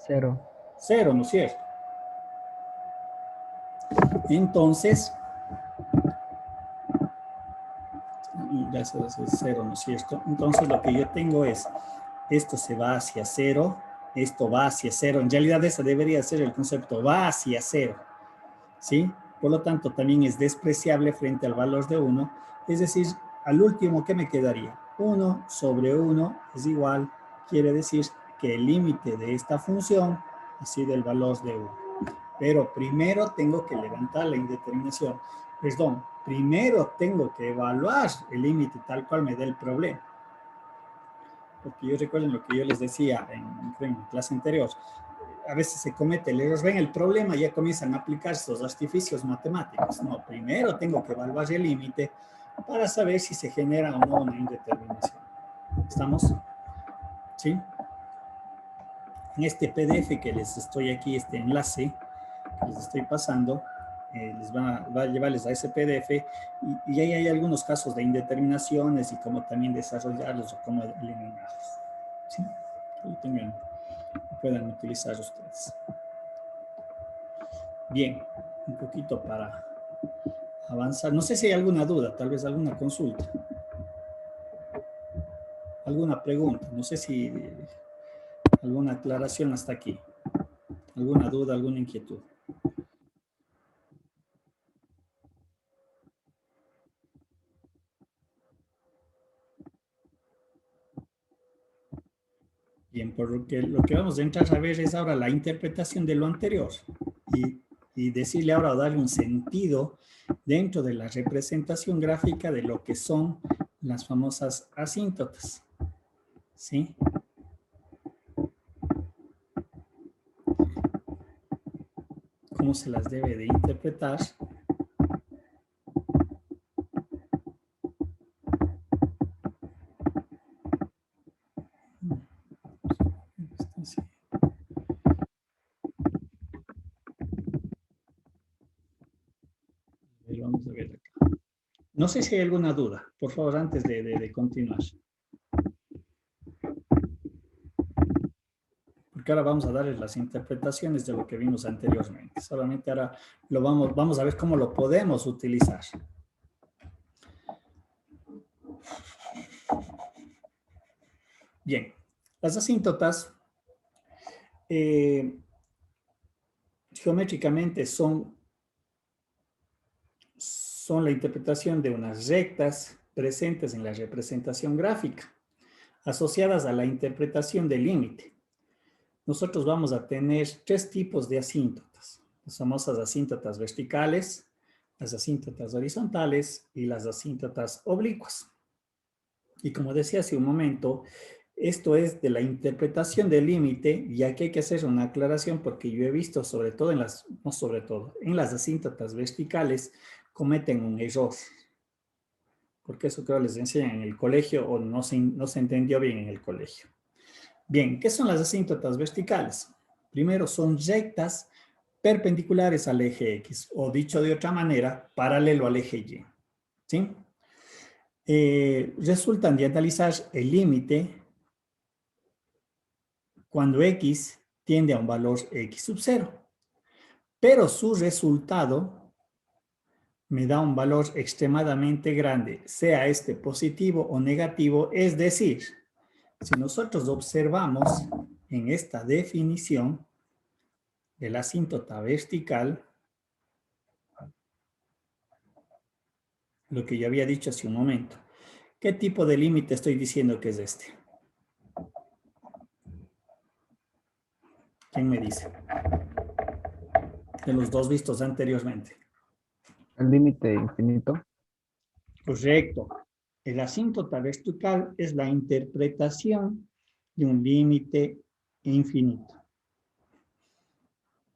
0. 0, ¿no es cierto? Entonces, ya eso es 0, ¿no es cierto? Entonces lo que yo tengo es, esto se va hacia 0, esto va hacia 0. En realidad ese debería ser el concepto, va hacia 0, ¿sí? Por lo tanto, también es despreciable frente al valor de 1. Es decir, al último, ¿qué me quedaría? 1 sobre 1 es igual, quiere decir que el límite de esta función ha sido el valor de 1. Pero primero tengo que levantar la indeterminación. Perdón, primero tengo que evaluar el límite tal cual me dé el problema. Porque yo recuerden lo que yo les decía en clase anterior. A veces se comete el error, ven el problema y ya comienzan a aplicar estos artificios matemáticos. No, primero tengo que evaluar el límite para saber si se genera o no una indeterminación. ¿Estamos? ¿Sí? En este PDF que les estoy aquí, este enlace que les estoy pasando, les va a llevarles a ese PDF y ahí hay algunos casos de indeterminaciones y cómo también desarrollarlos o cómo eliminarlos. ¿Sí? Que lo tengan, lo puedan utilizar ustedes. Bien, un poquito para avanzar. No sé si hay alguna duda, tal vez alguna consulta. Alguna pregunta, no sé si alguna aclaración hasta aquí. Alguna duda, alguna inquietud. Bien, por lo que vamos a entrar a ver es ahora la interpretación de lo anterior y decirle ahora, darle un sentido dentro de la representación gráfica de lo que son las famosas asíntotas. ¿Sí? ¿Cómo se las debe de interpretar? Vamos a ver acá. No sé si hay alguna duda, por favor, antes de continuar. Porque ahora vamos a darles las interpretaciones de lo que vimos anteriormente. Solamente ahora vamos a ver cómo lo podemos utilizar. Bien, las asíntotas geométricamente son la interpretación de unas rectas presentes en la representación gráfica, asociadas a la interpretación del límite. Nosotros vamos a tener tres tipos de asíntotas, las famosas asíntotas verticales, las asíntotas horizontales y las asíntotas oblicuas. Y como decía hace un momento, esto es de la interpretación del límite, y aquí hay que hacer una aclaración porque yo he visto, sobre todo en las, no sobre todo, en las asíntotas verticales cometen un error. Porque eso creo les enseñan en el colegio o no se entendió bien en el colegio. Bien, ¿qué son las asíntotas verticales? Primero, son rectas perpendiculares al eje X, o dicho de otra manera, paralelo al eje Y. ¿Sí? Resultan de analizar el límite cuando X tiende a un valor X sub 0. Pero su resultado me da un valor extremadamente grande, sea este positivo o negativo, es decir, si nosotros observamos en esta definición de la asíntota vertical, lo que yo había dicho hace un momento, ¿qué tipo de límite estoy diciendo que es este? ¿Quién me dice? De los dos vistos anteriormente. El límite infinito. Correcto. La asíntota vertical es la interpretación de un límite infinito.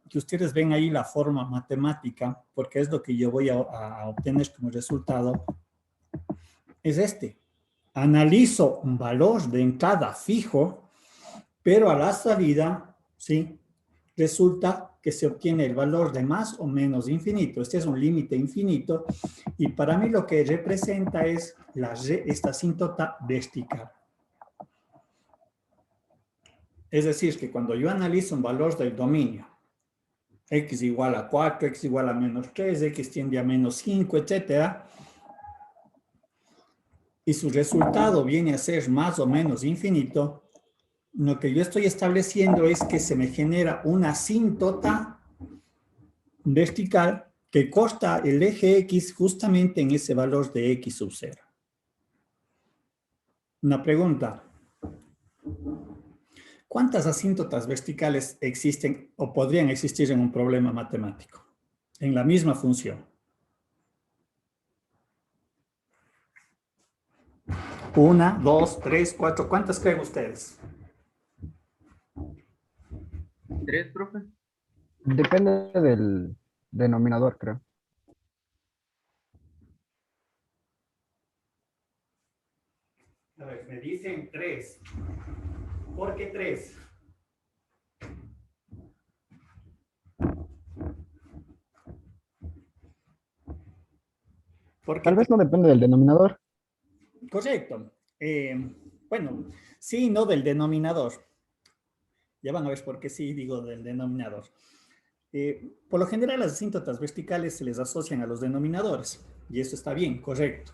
Que ustedes ven ahí la forma matemática, porque es lo que yo voy a obtener como resultado, es este. Analizo un valor de entrada fijo, pero a la salida, ¿sí? Resulta que se obtiene el valor de más o menos infinito. Este es un límite infinito y para mí lo que representa es esta asíntota vertical. Es decir, que cuando yo analizo un valor del dominio, x igual a 4, x igual a menos 3, x tiende a menos 5, etcétera, y su resultado viene a ser más o menos infinito, lo que yo estoy estableciendo es que se me genera una asíntota vertical que corta el eje X justamente en ese valor de X sub 0. Una pregunta. ¿Cuántas asíntotas verticales existen o podrían existir en un problema matemático? En la misma función. Una, dos, tres, cuatro. ¿Cuántas creen ustedes? 3, profe. Depende del denominador, creo. A ver, me dicen 3. ¿Por qué 3? Tal vez no depende del denominador. Correcto. Bueno, sí, no del denominador. Ya van a ver por qué sí digo del denominador. Por lo general, las asíntotas verticales se les asocian a los denominadores, y eso está bien, correcto.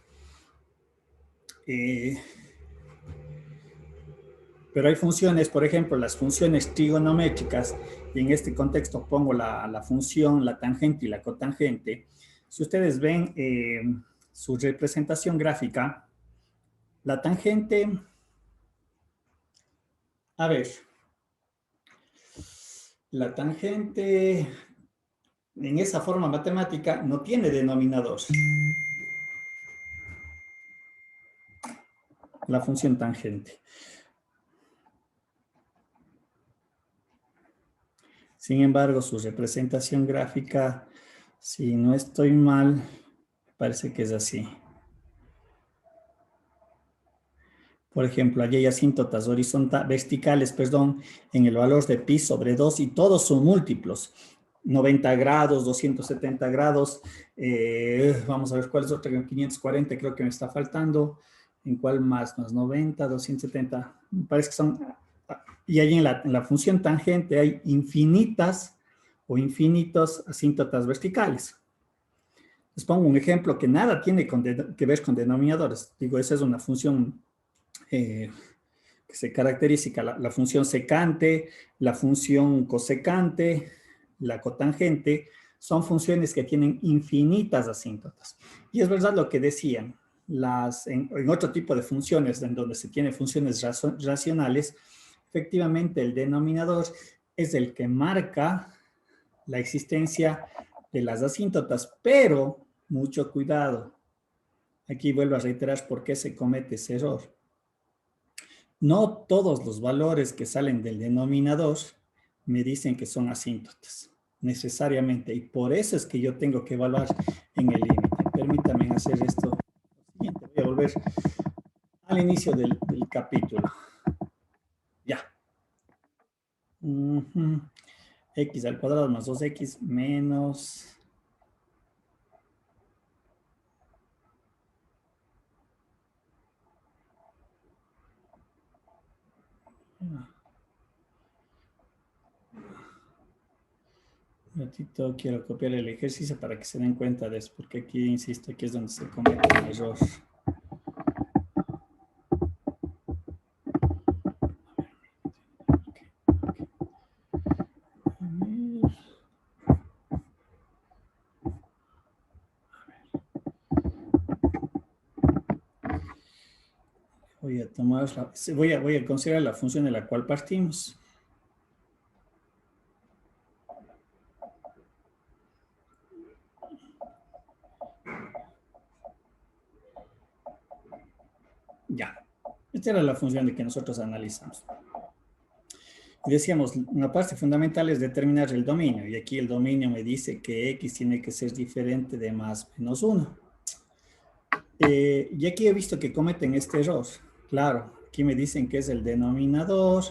Pero hay funciones, por ejemplo, las funciones trigonométricas, y en este contexto pongo la función, la tangente y la cotangente. Si ustedes ven su representación gráfica, la tangente, a ver, la tangente en esa forma matemática no tiene denominador. La función tangente. Sin embargo, su representación gráfica, si no estoy mal, parece que es así. Por ejemplo, allí hay asíntotas verticales, en el valor de pi sobre 2 y todos son múltiplos. 90 grados, 270 grados, vamos a ver cuál es otra, 540 creo que me está faltando. ¿En cuál más? Más 90, 270, me parece que son. Y ahí en la función tangente hay infinitas o infinitos asíntotas verticales. Les pongo un ejemplo que nada tiene que ver con denominadores. Digo, esa es una función que se caracteriza, la función secante, la función cosecante, la cotangente, son funciones que tienen infinitas asíntotas. Y es verdad lo que decían, en otro tipo de funciones, en donde se tiene funciones racionales, efectivamente el denominador es el que marca la existencia de las asíntotas, pero mucho cuidado. Aquí vuelvo a reiterar por qué se comete ese error. No todos los valores que salen del denominador me dicen que son asíntotas, necesariamente. Y por eso es que yo tengo que evaluar en el límite. Permítanme hacer esto. Voy a volver al inicio del capítulo. Ya. X al cuadrado más 2x menos... Un ratito quiero copiar el ejercicio para que se den cuenta de eso, porque aquí, insisto, aquí es donde se comete el error. Voy a tomar, voy a considerar la función de la cual partimos. Esta era la función de que nosotros analizamos. Y decíamos, una parte fundamental es determinar el dominio. Y aquí el dominio me dice que X tiene que ser diferente de más menos 1. Y aquí he visto que cometen este error. Claro, aquí me dicen que es el denominador.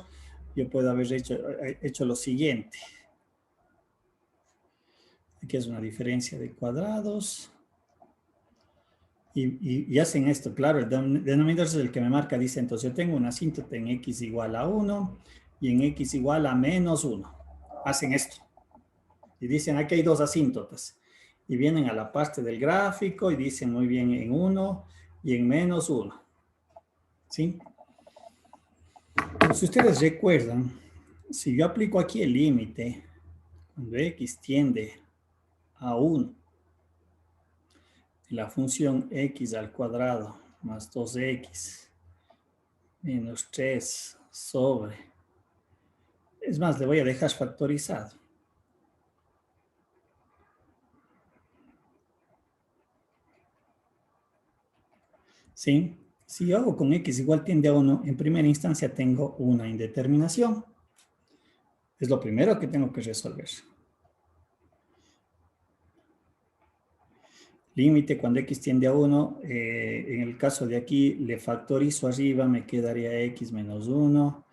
Yo puedo haber hecho lo siguiente. Aquí es una diferencia de cuadrados. Y hacen esto, claro, el denominador es el que me marca, dice, entonces yo tengo una asíntota en X igual a 1 y en X igual a menos 1. Hacen esto. Y dicen, aquí hay dos asíntotas. Y vienen a la parte del gráfico y dicen muy bien en 1 y en menos 1. ¿Sí? Si ustedes recuerdan, si yo aplico aquí el límite, cuando X tiende a 1, la función X al cuadrado más 2X menos 3 sobre. Es más, le voy a dejar factorizado. ¿Sí? Si yo hago con X igual tiende a 1, en primera instancia tengo una indeterminación. Es lo primero que tengo que resolver. Límite cuando X tiende a 1, en el caso de aquí le factorizo arriba, me quedaría X menos 1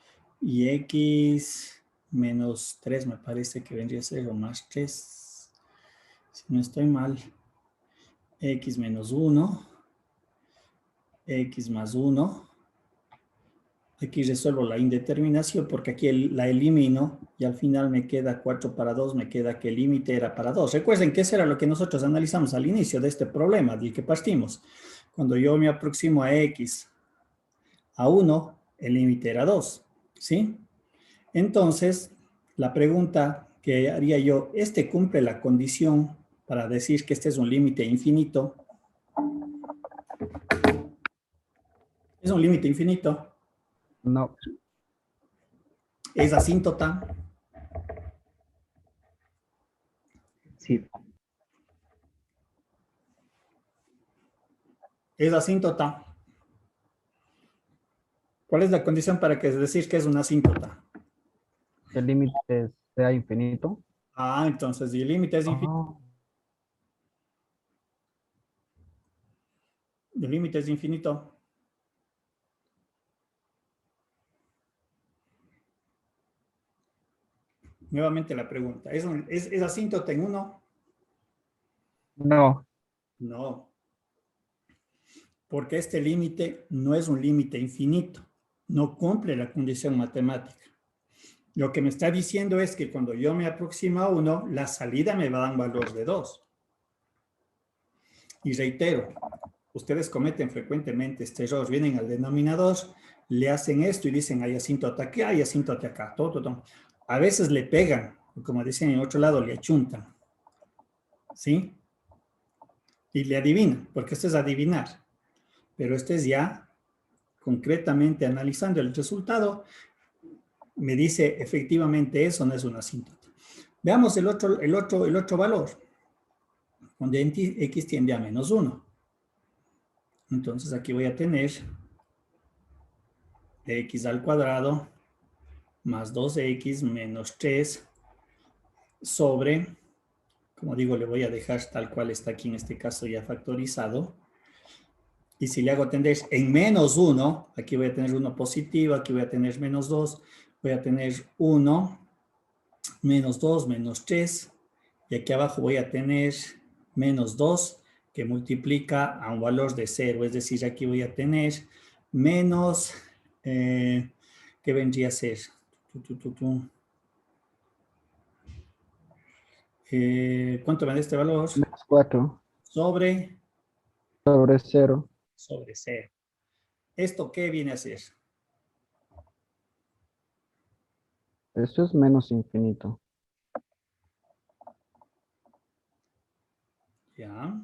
y X menos 3 me parece que vendría a ser o más 3. Si no estoy mal, X menos 1, X más 1. Aquí resuelvo la indeterminación porque aquí la elimino y al final me queda 4 para 2, me queda que el límite era para 2. Recuerden que eso era lo que nosotros analizamos al inicio de este problema del que partimos. Cuando yo me aproximo a X a 1, el límite era 2, ¿sí? Entonces, la pregunta que haría yo, ¿este cumple la condición para decir que este es un límite infinito? ¿Es un límite infinito? No. ¿Es asíntota? Sí. ¿Es asíntota? ¿Cuál es la condición para decir que es una asíntota? El límite sea infinito. Ah, entonces, si el límite es infinito. El límite es infinito. Nuevamente la pregunta. ¿Es asíntota en 1? No. No. Porque este límite no es un límite infinito. No cumple la condición matemática. Lo que me está diciendo es que cuando yo me aproximo a 1, la salida me va a dar un valor de 2. Y reitero, ustedes cometen frecuentemente este error. Vienen al denominador, le hacen esto y dicen hay asíntota aquí, hay asíntota acá. Todo. A veces le pegan, como dicen en otro lado, le achuntan. ¿Sí? Y le adivinan, porque esto es adivinar. Pero esto es ya concretamente analizando el resultado, me dice efectivamente eso no es una asíntota. Veamos el otro valor, donde X tiende a menos 1. Entonces aquí voy a tener X al cuadrado más 2X menos 3 sobre, como digo, le voy a dejar tal cual está aquí en este caso ya factorizado. Y si le hago tender en menos 1, aquí voy a tener 1 positivo, aquí voy a tener menos 2, voy a tener 1, menos 2, menos 3, y aquí abajo voy a tener menos 2, que multiplica a un valor de 0, es decir, aquí voy a tener menos, ¿qué vendría a ser? ¿Cuánto me da este valor? Menos 4 Sobre sobre 0. 0. ¿Esto qué viene a ser? Eso es menos infinito. Ya.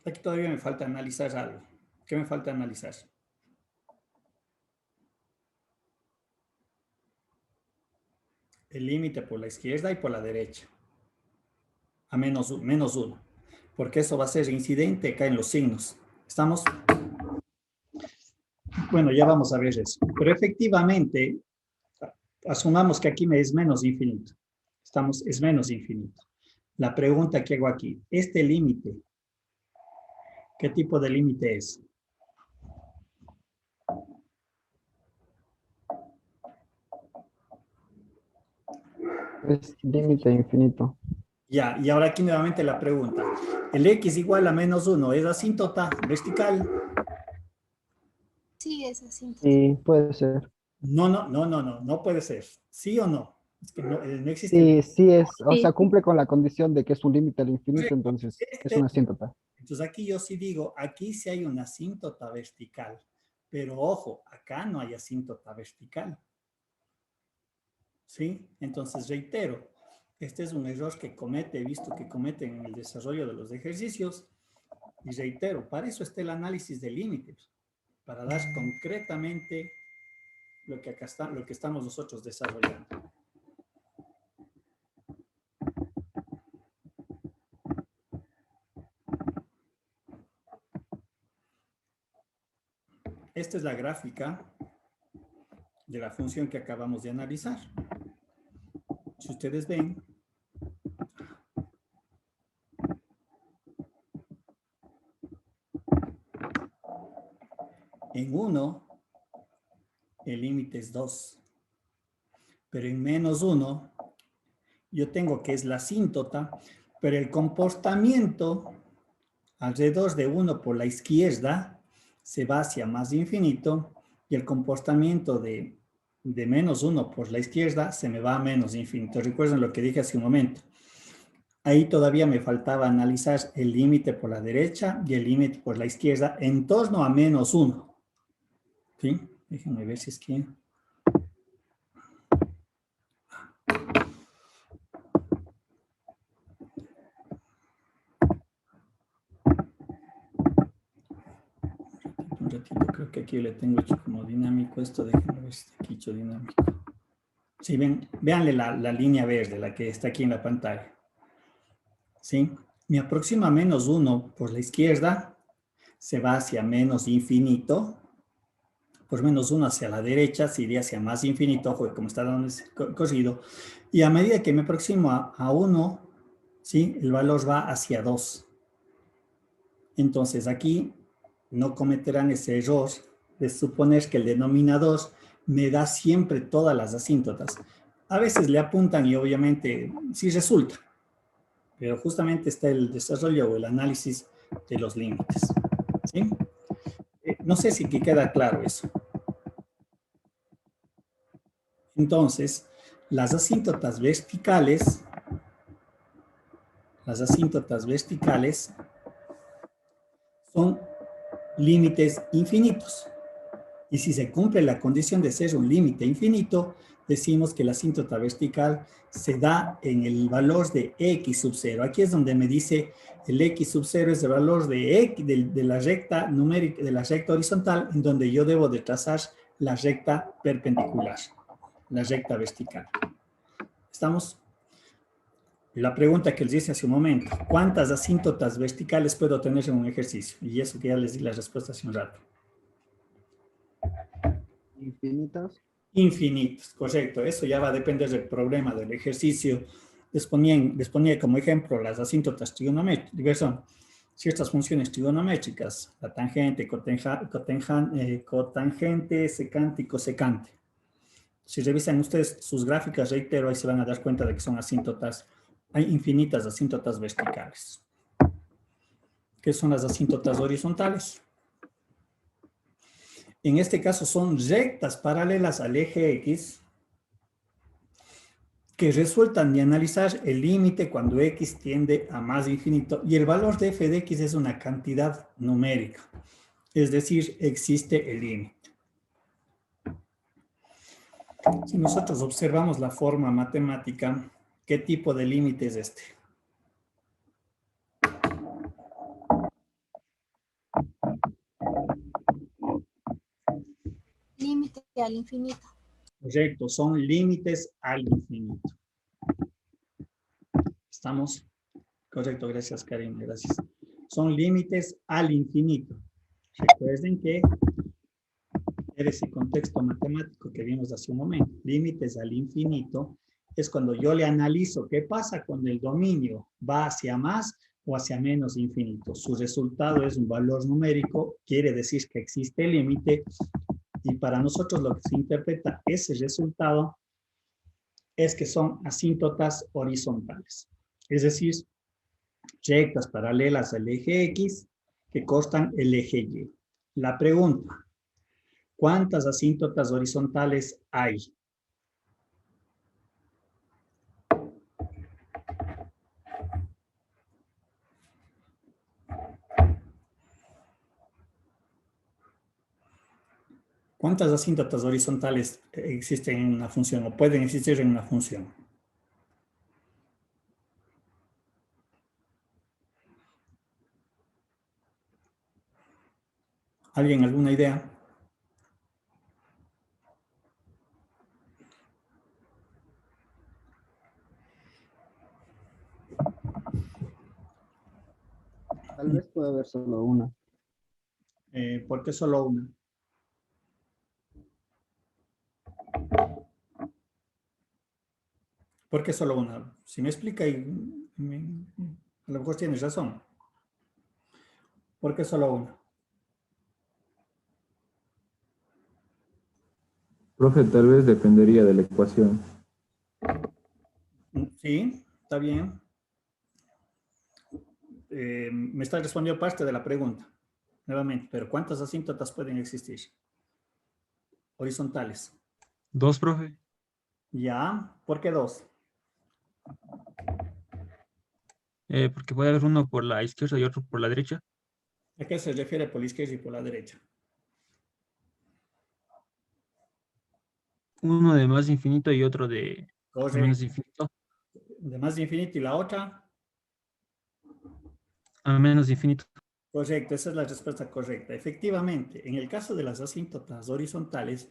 Aquí todavía me falta analizar algo. ¿Qué me falta analizar? El límite por la izquierda y por la derecha. A menos 1. Porque eso va a ser incidente acá en los signos. ¿Estamos? Bueno, ya vamos a ver eso. Pero efectivamente, asumamos que aquí me es menos infinito. Es menos infinito. La pregunta que hago aquí, este límite, ¿qué tipo de límite es? Es límite infinito. Ya, y ahora aquí nuevamente la pregunta. ¿El x igual a menos 1 es asíntota vertical? Sí, es así. Sí, puede ser. No puede ser. ¿Sí o no? Es que no existe el... Sí, sí es, o sea, Sí. cumple con la condición de que es un límite al infinito, Correcto. entonces es una asíntota. Entonces aquí yo sí digo, aquí sí hay una asíntota vertical, pero ojo, acá no hay asíntota vertical. ¿Sí? Entonces reitero, este es un error que he visto que cometen en el desarrollo de los ejercicios, y reitero, para eso está el análisis de límites, para dar concretamente lo que acá está, lo que estamos nosotros desarrollando. Esta es la gráfica de la función que acabamos de analizar. Si ustedes ven, en 1, el límite es 2. Pero en menos 1, yo tengo que es la asíntota, pero el comportamiento alrededor de 1 por la izquierda se va hacia más infinito, y el comportamiento de menos 1 por la izquierda se me va a menos infinito. Recuerden lo que dije hace un momento. Ahí todavía me faltaba analizar el límite por la derecha y el límite por la izquierda en torno a menos 1. ¿Sí? Déjenme ver si es que... Un ratito, creo que aquí le tengo hecho como dinámico esto. Déjenme ver si está aquí hecho dinámico. Sí, véanle la línea verde, la que está aquí en la pantalla. ¿Sí? Me aproxima a menos 1 por la izquierda, se va hacia menos infinito. Por menos 1 hacia la derecha, se iría hacia más infinito, como está dando ese corrido. Y a medida que me aproximo a 1, ¿sí? El valor va hacia 2. Entonces aquí no cometerán ese error de suponer que el denominador me da siempre todas las asíntotas. A veces le apuntan y obviamente sí resulta, pero justamente está el desarrollo o el análisis de los límites. ¿Sí? No sé si queda claro eso. Entonces, las asíntotas verticales son límites infinitos. Y si se cumple la condición de ser un límite infinito, decimos que la asíntota vertical se da en el valor de x sub 0. Aquí es donde me dice el x sub 0 es el valor de la recta numérica, de la recta horizontal, en donde yo debo de trazar la recta perpendicular, la recta vertical. ¿Estamos? La pregunta que les hice hace un momento, ¿cuántas asíntotas verticales puedo tener en un ejercicio? Y eso que ya les di la respuesta hace un rato. Infinitas. Infinitas, correcto. Eso ya va a depender del problema, del ejercicio. Les ponía como ejemplo las asíntotas trigonométricas. Son ciertas funciones trigonométricas, la tangente, cotangente, secante y cosecante. Si revisan ustedes sus gráficas, reitero, ahí se van a dar cuenta de que son asíntotas. Hay infinitas asíntotas verticales. ¿Qué son las asíntotas horizontales? En este caso son rectas paralelas al eje X que resultan de analizar el límite cuando X tiende a más infinito, y el valor de f de X es una cantidad numérica, es decir, existe el límite. Si nosotros observamos la forma matemática, ¿qué tipo de límite es este? Límite al infinito. Correcto, son límites al infinito. ¿Estamos? Correcto, gracias Karim, gracias. Son límites al infinito. Recuerden que ese contexto matemático que vimos hace un momento. Límites al infinito es cuando yo le analizo qué pasa cuando el dominio va hacia más o hacia menos infinito. Su resultado es un valor numérico, quiere decir que existe límite, y para nosotros lo que se interpreta ese resultado es que son asíntotas horizontales. Es decir, rectas paralelas al eje X que cortan el eje Y. La pregunta: ¿cuántas asíntotas horizontales hay? ¿Cuántas asíntotas horizontales existen en una función o pueden existir en una función? ¿Alguien alguna idea? Tal vez puede haber solo una. ¿Por qué solo una? ¿Por qué solo una? Si me explica, a lo mejor tienes razón. ¿Por qué solo una? Profe, tal vez dependería de la ecuación. Sí, está bien. Me está respondiendo parte de la pregunta, nuevamente, pero ¿cuántas asíntotas pueden existir? Horizontales. 2, profe. Ya, ¿por qué 2? Porque puede haber uno por la izquierda y otro por la derecha. ¿A qué se refiere por la izquierda y por la derecha? Uno de más infinito y otro de menos Correcto. infinito. De más de infinito y la otra. A menos infinito. Correcto, esa es la respuesta correcta. Efectivamente, en el caso de las asíntotas horizontales,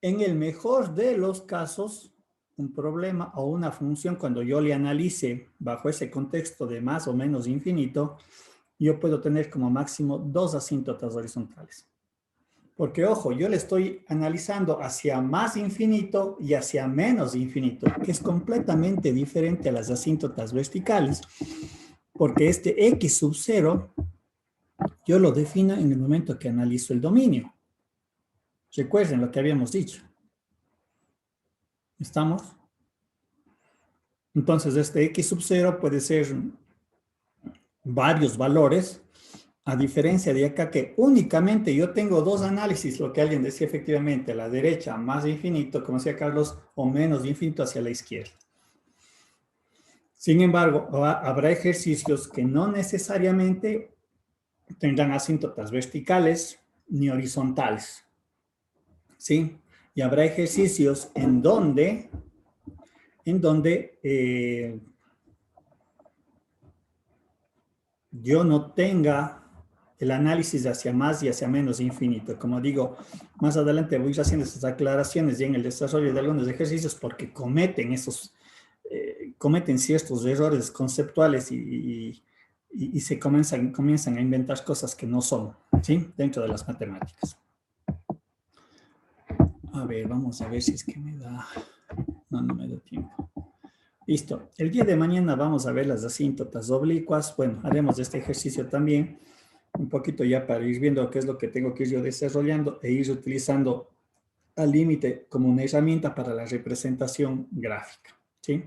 en el mejor de los casos, un problema o una función, cuando yo le analice bajo ese contexto de más o menos infinito, yo puedo tener como máximo 2 asíntotas horizontales. Porque, ojo, yo le estoy analizando hacia más infinito y hacia menos infinito, que es completamente diferente a las asíntotas verticales, porque este X sub 0 yo lo defino en el momento que analizo el dominio. Recuerden lo que habíamos dicho. ¿Estamos? Entonces, este X sub 0 puede ser varios valores, a diferencia de acá que únicamente yo tengo 2 análisis, lo que alguien decía efectivamente, a la derecha más de infinito, como decía Carlos, o menos de infinito hacia la izquierda. Sin embargo, habrá ejercicios que no necesariamente tendrán asíntotas verticales ni horizontales. ¿Sí? Y habrá ejercicios en donde yo no tenga el análisis hacia más y hacia menos infinito. Como digo, más adelante voy a ir haciendo esas aclaraciones ya en el desarrollo de algunos ejercicios porque cometen ciertos errores conceptuales y se comienzan a inventar cosas que no son, ¿sí? Dentro de las matemáticas. A ver, vamos a ver si es que me da... No me da tiempo. Listo. El día de mañana vamos a ver las asíntotas oblicuas. Bueno, haremos este ejercicio también. Un poquito ya para ir viendo qué es lo que tengo que ir yo desarrollando e ir utilizando al límite como una herramienta para la representación gráfica, ¿sí?